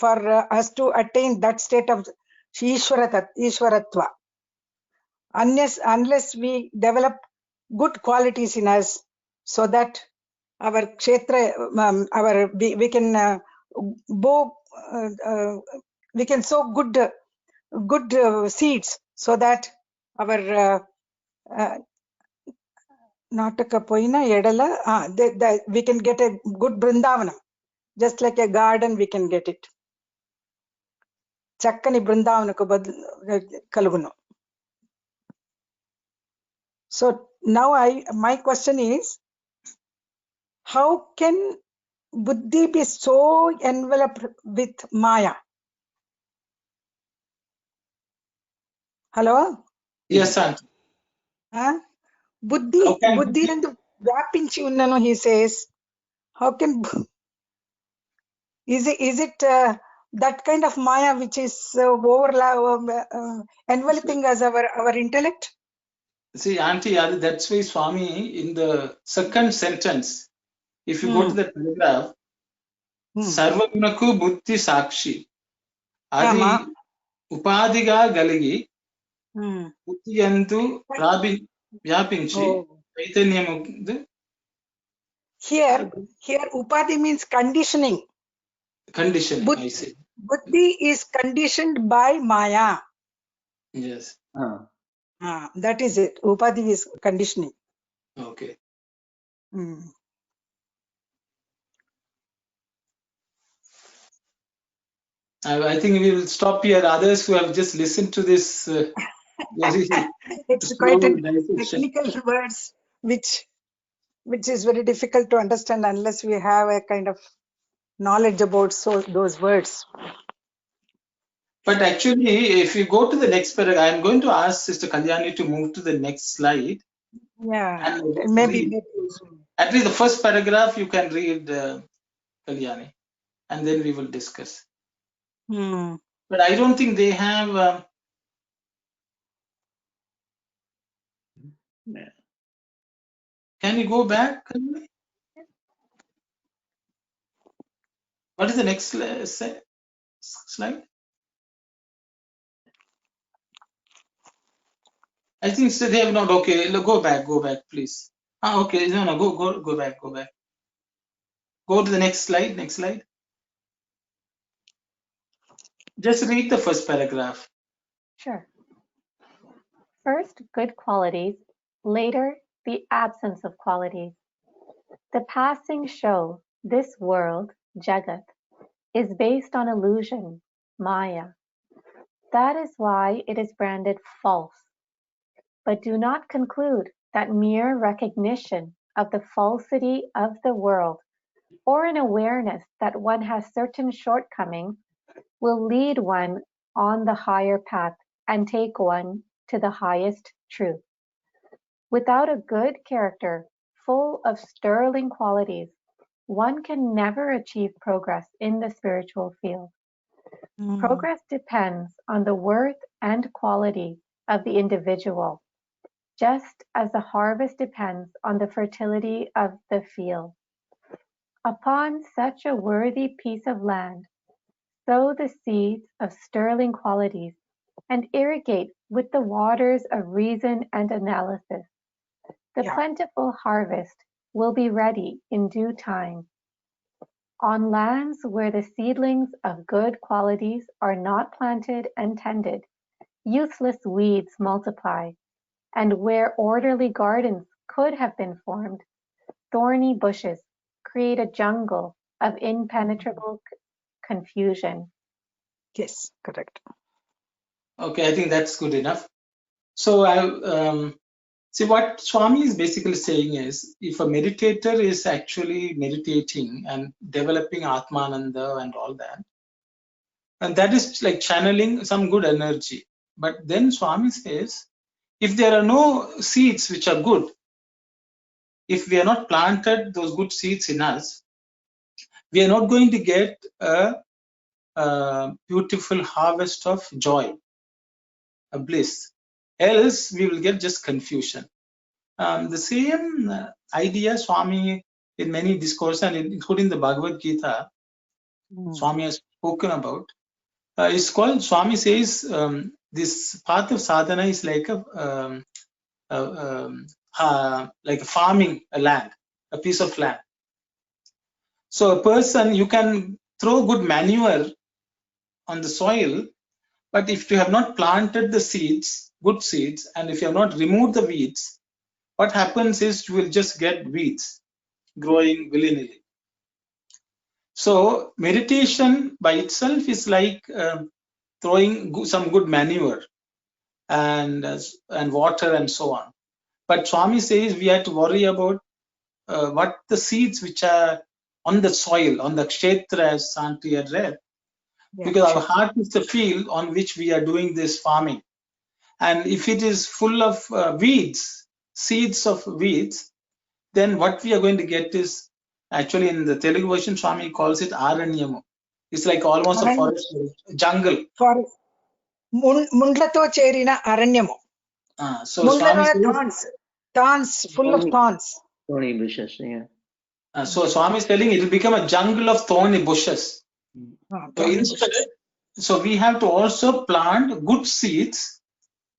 S10: for us to attain that state of Ishwaratva unless we develop good qualities in us, so that our kshetra, we can we can sow good seeds, so that our nataka poina edala we can get a good Brindavana, just like a garden we can get it. Chakkani Brindavanaku kalugunu. So now my question is, how can buddhi be so enveloped with Maya? Hello?
S1: Yes, Auntie.
S10: Buddhi and వ్యాపించి ఉన్నను, he says. How can is it that kind of Maya which is enveloping as our intellect?
S1: See, Auntie, that's why Swami in the second sentence, if you go to the paragraph, Sarvagunaku Buddhi Sakshi, Adi Upadiga Galigi, Buddhiyantu Vyapinchi, Chaitanyam.
S10: Here Upadhi means conditioning.
S1: Conditioning, I see.
S10: Buddhi is conditioned by Maya.
S1: Yes.
S10: That is it. Upadhi is conditioning.
S1: Okay. I think we will stop here. Others who have just listened to this very
S10: It's
S1: slow
S10: quite a
S1: dissection.
S10: technical words which is very difficult to understand unless we have a kind of knowledge about those words.
S1: But actually, if you go to the next paragraph, I'm going to ask Sister Kalyani to move to the next slide.
S10: Yeah,
S1: And
S10: maybe.
S1: read. At least the first paragraph you can read, Kalyani, and then we will discuss. But I don't think they have. Can you go back? What is the next slide? I think so they have not. Okay, go back, please. Okay, no, go back. Go to the next slide. Next slide. Just read the first paragraph.
S2: Sure. First, good qualities. Later, the absence of qualities. The passing show, this world, Jagat, is based on illusion, Maya. That is why it is branded false. But do not conclude that mere recognition of the falsity of the world or an awareness that one has certain shortcomings will lead one on the higher path and take one to the highest truth. Without a good character, full of sterling qualities, one can never achieve progress in the spiritual field. Progress depends on the worth and quality of the individual, just as the harvest depends on the fertility of the field. Upon such a worthy piece of land, sow the seeds of sterling qualities and irrigate with the waters of reason and analysis. The plentiful harvest will be ready in due time. On lands where the seedlings of good qualities are not planted and tended, useless weeds multiply, and where orderly gardens could have been formed, thorny bushes create a jungle of impenetrable confusion.
S10: Yes, correct.
S1: Okay, I think that's good enough. So see what Swami is basically saying is, if a meditator is actually meditating and developing Atmananda and all that, and that is like channeling some good energy. But then Swami says, if there are no seeds which are good, if we are not planted those good seeds in us, we are not going to get a beautiful harvest of joy, a bliss. Else we will get just confusion. The same idea Swami in many discourses, and including the Bhagavad Gita, Swami has spoken about. It's called, Swami says, this path of sadhana is like like farming a land, a piece of land. So a person, you can throw good manure on the soil, but if you have not planted the seeds, good seeds, and if you have not removed the weeds, what happens is you will just get weeds growing willy-nilly. So meditation by itself is like throwing some good manure and water and so on. But Swami says we have to worry about what the seeds which are on the soil, on the kshetra, as Santi had read, because our heart is the field on which we are doing this farming. And if it is full of weeds, seeds of weeds, then what we are going to get is, actually in the Telugu version, Swami calls it Aranyamu. It's like almost a forest, jungle.
S10: Forest. Mundlato cherina aranyamu.
S1: So Swami
S10: says, thorns, full of thorns.
S4: Thorny bushes, yeah.
S1: So Swami is telling it will become a jungle of thorny bushes. So we have to also plant good seeds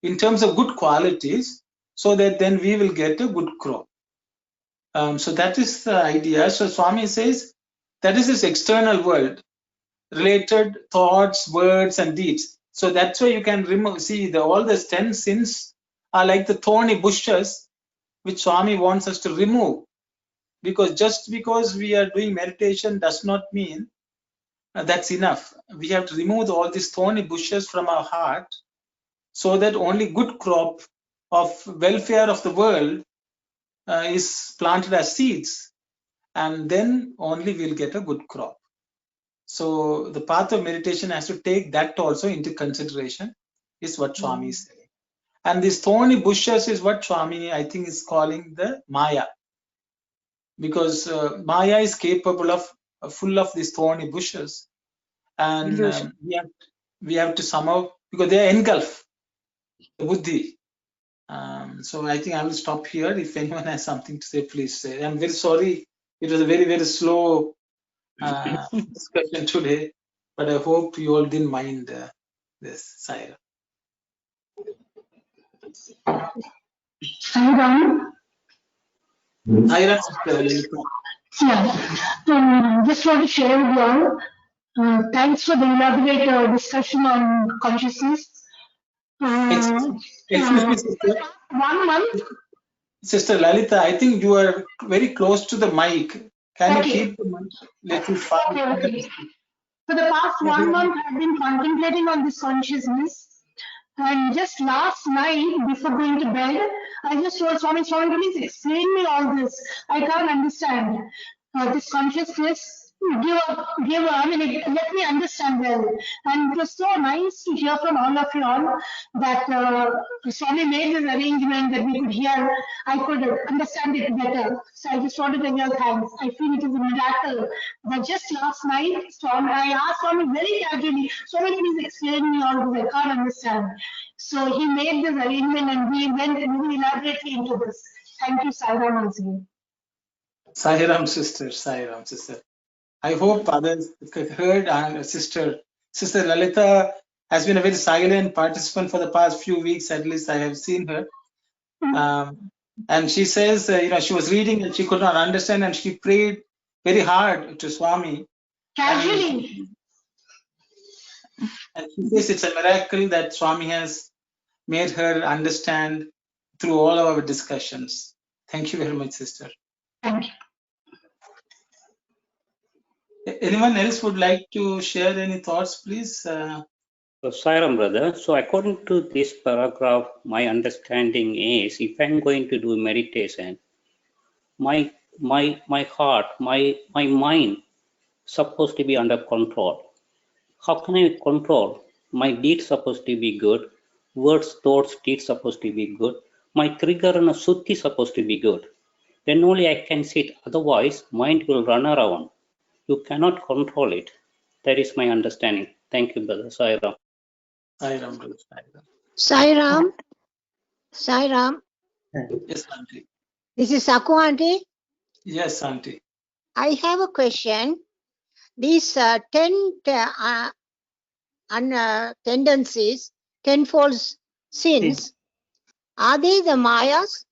S1: in terms of good qualities, so that then we will get a good crop. So that is the idea. So Swami says that is this external world. related thoughts, words, and deeds. So that's why you can remove. See, all the 10 sins are like the thorny bushes which Swami wants us to remove. Because just because we are doing meditation does not mean that's enough. We have to remove all these thorny bushes from our heart, so that only good crop of welfare of the world is planted as seeds, and then only we'll get a good crop. So the path of meditation has to take that also into consideration, is what Swami is saying. And these thorny bushes is what Swami, I think, is calling the Maya, because Maya is capable of full of these thorny bushes, and we have to somehow, because they engulf the buddhi. So I think I will stop here. If anyone has something to say, please say. I'm very sorry. It was a very, very slow discussion today, but I hope you all didn't mind this, Saira.
S11: Sairam.
S1: Saira,
S11: yeah. Just want to share with you all. Thanks for the elaborate discussion on consciousness.
S1: Excuse me, sister.
S11: 1 month.
S1: Sister Lalita, I think you are very close to the mic. Can you keep the mic little far?
S11: Okay. For the past 1 month, I've been contemplating on this consciousness. And just last night, before going to bed, I just told Swami, please explain me all this. I can't understand this consciousness. Let me understand well. And it was so nice to hear from all of you all that Swami made this arrangement that we could hear. I could understand it better. So I just wanted to give thanks. I feel it is a miracle that just last night, I asked Swami very casually, Swami, please explain me all this. I can't understand. So he made this arrangement and we went more elaborately into this. Thank you, Sairam, once again.
S1: Sairam, sister. I hope others heard, and Sister Lalita has been a very silent participant for the past few weeks. At least I have seen her. And she says, she was reading and she could not understand, and she prayed very hard to Swami.
S11: Casually.
S1: And she says it's a miracle that Swami has made her understand through all our discussions. Thank you very much, sister.
S11: Thank you.
S1: Anyone else would like to share any thoughts, please?
S6: So, Sairam, brother. So, according to this paragraph, my understanding is, if I'm going to do meditation, my heart, my mind, supposed to be under control. How can I control? My deeds supposed to be good, words, thoughts, deeds supposed to be good. My trigger and sutti supposed to be good. Then only I can sit. Otherwise, mind will run around. You cannot control it. That is my understanding. Thank you, brother. Sairam.
S11: Sairam.
S1: Yes, auntie.
S11: This is Saku, auntie.
S1: Yes, auntie.
S11: I have a question. These 10 tendencies, 10-fold sins, are they the Mayas?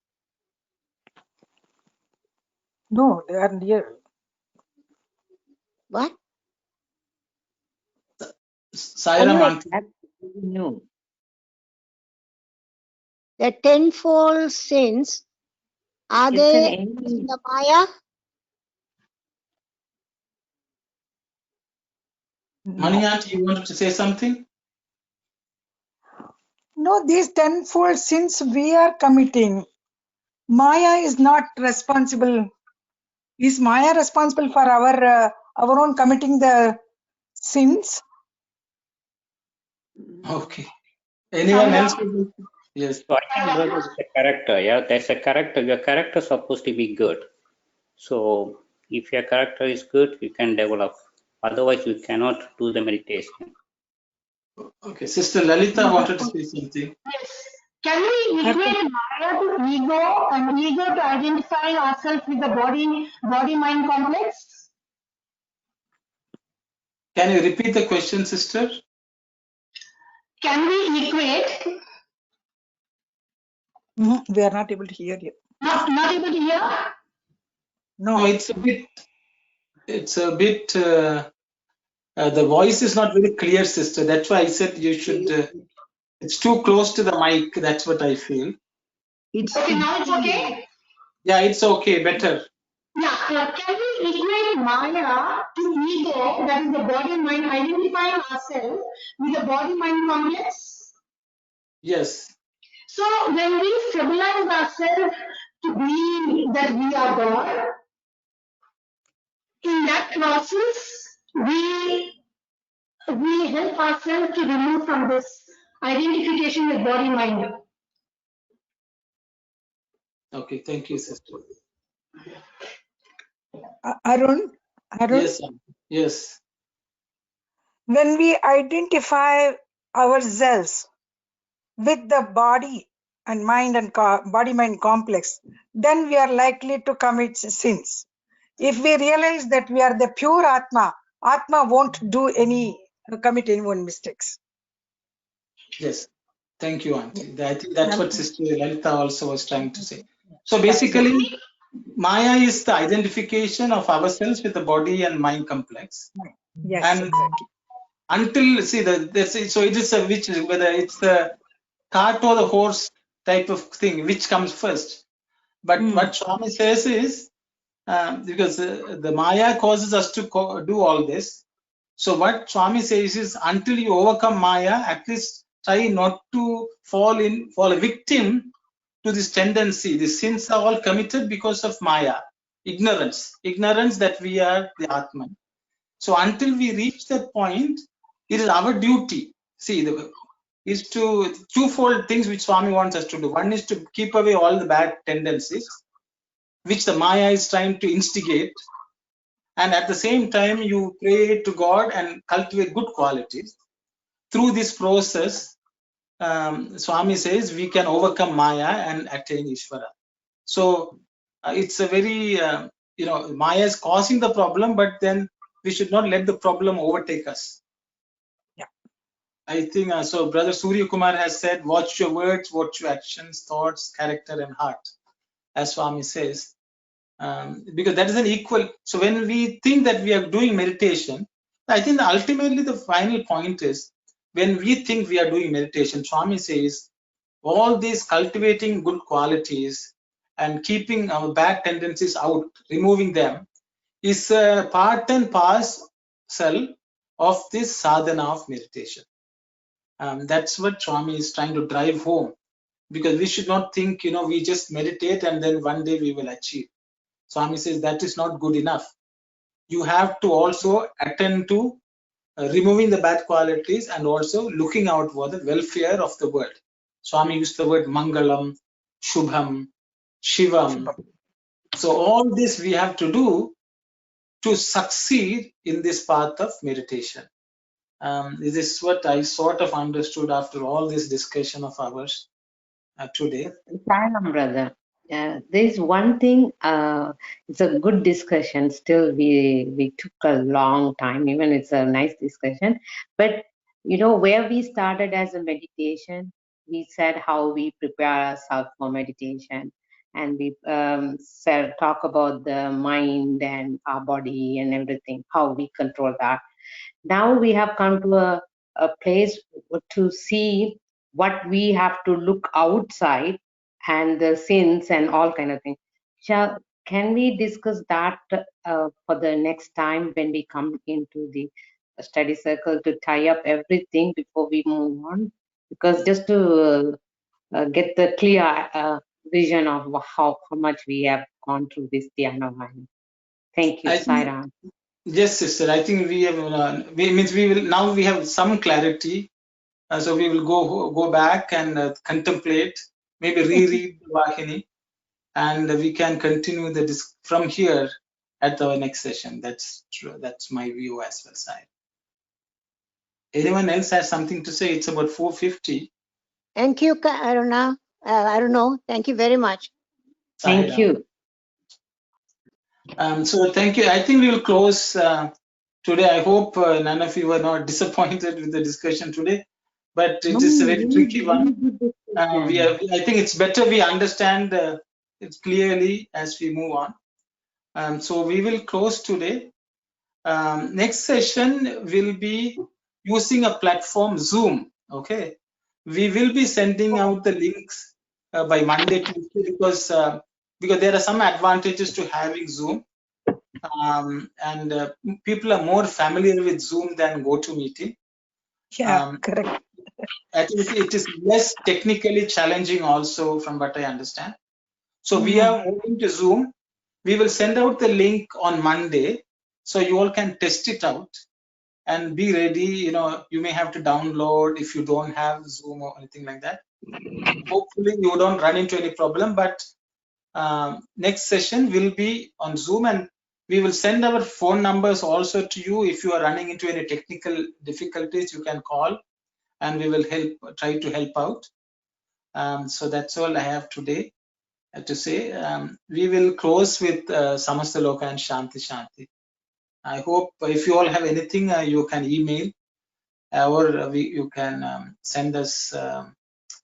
S10: No, they are real.
S11: What?
S1: Sairam,
S7: No.
S11: The 10-fold sins, are they the Maya?
S1: Mani auntie, you wanted to say something?
S10: No, these 10-fold sins we are committing. Maya is not responsible. Is Maya responsible for our own committing the sins?
S1: Okay. Anyone else? Yes.
S6: So I think brother is a character. Yeah, that's a character. Your character is supposed to be good. So if your character is good, you can develop. Otherwise, you cannot do the meditation.
S1: Okay, Sister Lalita wanted to say something.
S11: Yes. Can we equate Maya to ego and ego to identifying ourselves with the body-mind complex?
S1: Can you repeat the question, sister?
S11: Can we equate?
S10: We are not able to hear you.
S11: Not able to hear?
S1: No, it's a bit The voice is not very clear, sister. That's why I said you should. It's too close to the mic. That's what I feel.
S11: Okay, now it's okay?
S1: Yeah, it's okay. Better.
S11: Yeah, can we equate Maya to ego, that is the body mind, identifying ourselves with the body mind complex?
S1: Yes.
S11: So when we stabilize ourselves to believe that we are God, in that process, we help ourselves to remove from this identification with body mind.
S1: Okay. Thank you, sister.
S10: Arun,
S1: Yes. Yes.
S10: when we identify ourselves with the body and mind and body mind complex, then we are likely to commit sins. If we realize that we are the pure Atma, Atma won't commit any one mistakes.
S1: Yes. Thank you, Auntie. I think that's what Sister Lalita also was trying to say. So basically, Maya is the identification of ourselves with the body and mind complex.
S10: Yes,
S1: and
S10: exactly.
S1: Until so it is whether it's the cart or the horse type of thing, which comes first. But what Swami says is, because the Maya causes us to do all this. So what Swami says is, until you overcome Maya, at least try not to fall a victim to this tendency. The sins are all committed because of Maya, ignorance that we are the Atman. So until we reach that point, it is our duty. See, is to twofold things which Swami wants us to do. One is to keep away all the bad tendencies, which the Maya is trying to instigate. And at the same time, you pray to God and cultivate good qualities. Through this process, Swami says, we can overcome Maya and attain Ishvara. So it's a very, Maya is causing the problem, but then we should not let the problem overtake us.
S10: Yeah.
S1: I think so. Brother Surya Kumar has said, watch your words, watch your actions, thoughts, character, and heart, as Swami says. Because that is an equal. So when we think that we are doing meditation, I think ultimately the final point is, when we think we are doing meditation, Swami says, all these cultivating good qualities and keeping our bad tendencies out, removing them, is a part and parcel of this sadhana of meditation. That's what Swami is trying to drive home, because we should not think, we just meditate and then one day we will achieve. Swami says that is not good enough. You have to also attend to removing the bad qualities and also looking out for the welfare of the world. Swami used the word Mangalam, Shubham, Shivam. So all this we have to do to succeed in this path of meditation. This is what I sort of understood after all this discussion of ours today.
S7: Salam, brother. There's one thing, it's a good discussion. Still, we took a long time, even it's a nice discussion. But, where we started as a meditation, we said how we prepare ourselves for meditation. And we talk about the mind and our body and everything, how we control that. Now we have come to a place to see what we have to look outside and the sins and all kind of things. Can we discuss that for the next time when we come into the study circle, to tie up everything before we move on? Because just to get the clear vision of how much we have gone through this Dhyana Vahini. Thank you, Sairam.
S1: Yes, sister. I think we have. We will now. We have some clarity. So we will go back and contemplate, maybe reread the Vahini, and we can continue from here at our next session. That's true. That's my view as well, Sai. Anyone else has something to say? It's about 4:50.
S9: Thank you, Aruna. I don't know. Thank you very much.
S7: Thank you.
S1: So thank you. I think we will close today. I hope none of you were not disappointed with the discussion today, but it is a very tricky one. I think it's better we understand it clearly as we move on. So we will close today. Next session will be using a platform Zoom. Okay, we will be sending out the links by Monday, Tuesday, because there are some advantages to having Zoom, and people are more familiar with Zoom than GoToMeeting.
S10: Yeah, correct.
S1: It is less technically challenging also, from what I understand. So we are moving to Zoom. We will send out the link on Monday, so you all can test it out and be ready. You may have to download if you don't have Zoom or anything like that. Hopefully you don't run into any problem, but next session will be on Zoom, and we will send our phone numbers also to you. If you are running into any technical difficulties, you can call and we will try to help out. So that's all I have today to say. We will close with Samasta Loka and Shanti Shanti. I hope if you all have anything, you can email or you can send us a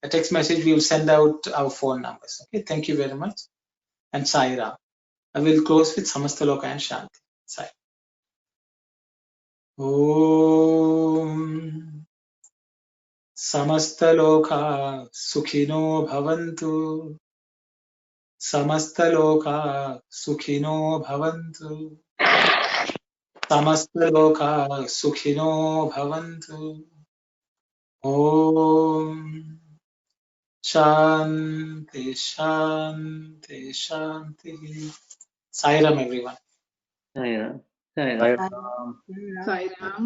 S1: text message. We will send out our phone numbers. Okay, thank you very much. And Sai Ram. I will close with Samasta Loka and Shanti. Sai. Om Samasta Loka Sukhino Bhavantu. Samasta Loka Sukhino Bhavantu. Samasta Loka Sukhino Bhavantu. Om Shanti Shanti Shanti. Sai Ram, everyone.
S4: Sai Ram. Sai Ram.
S3: Sai Ram.
S5: Sai Ram.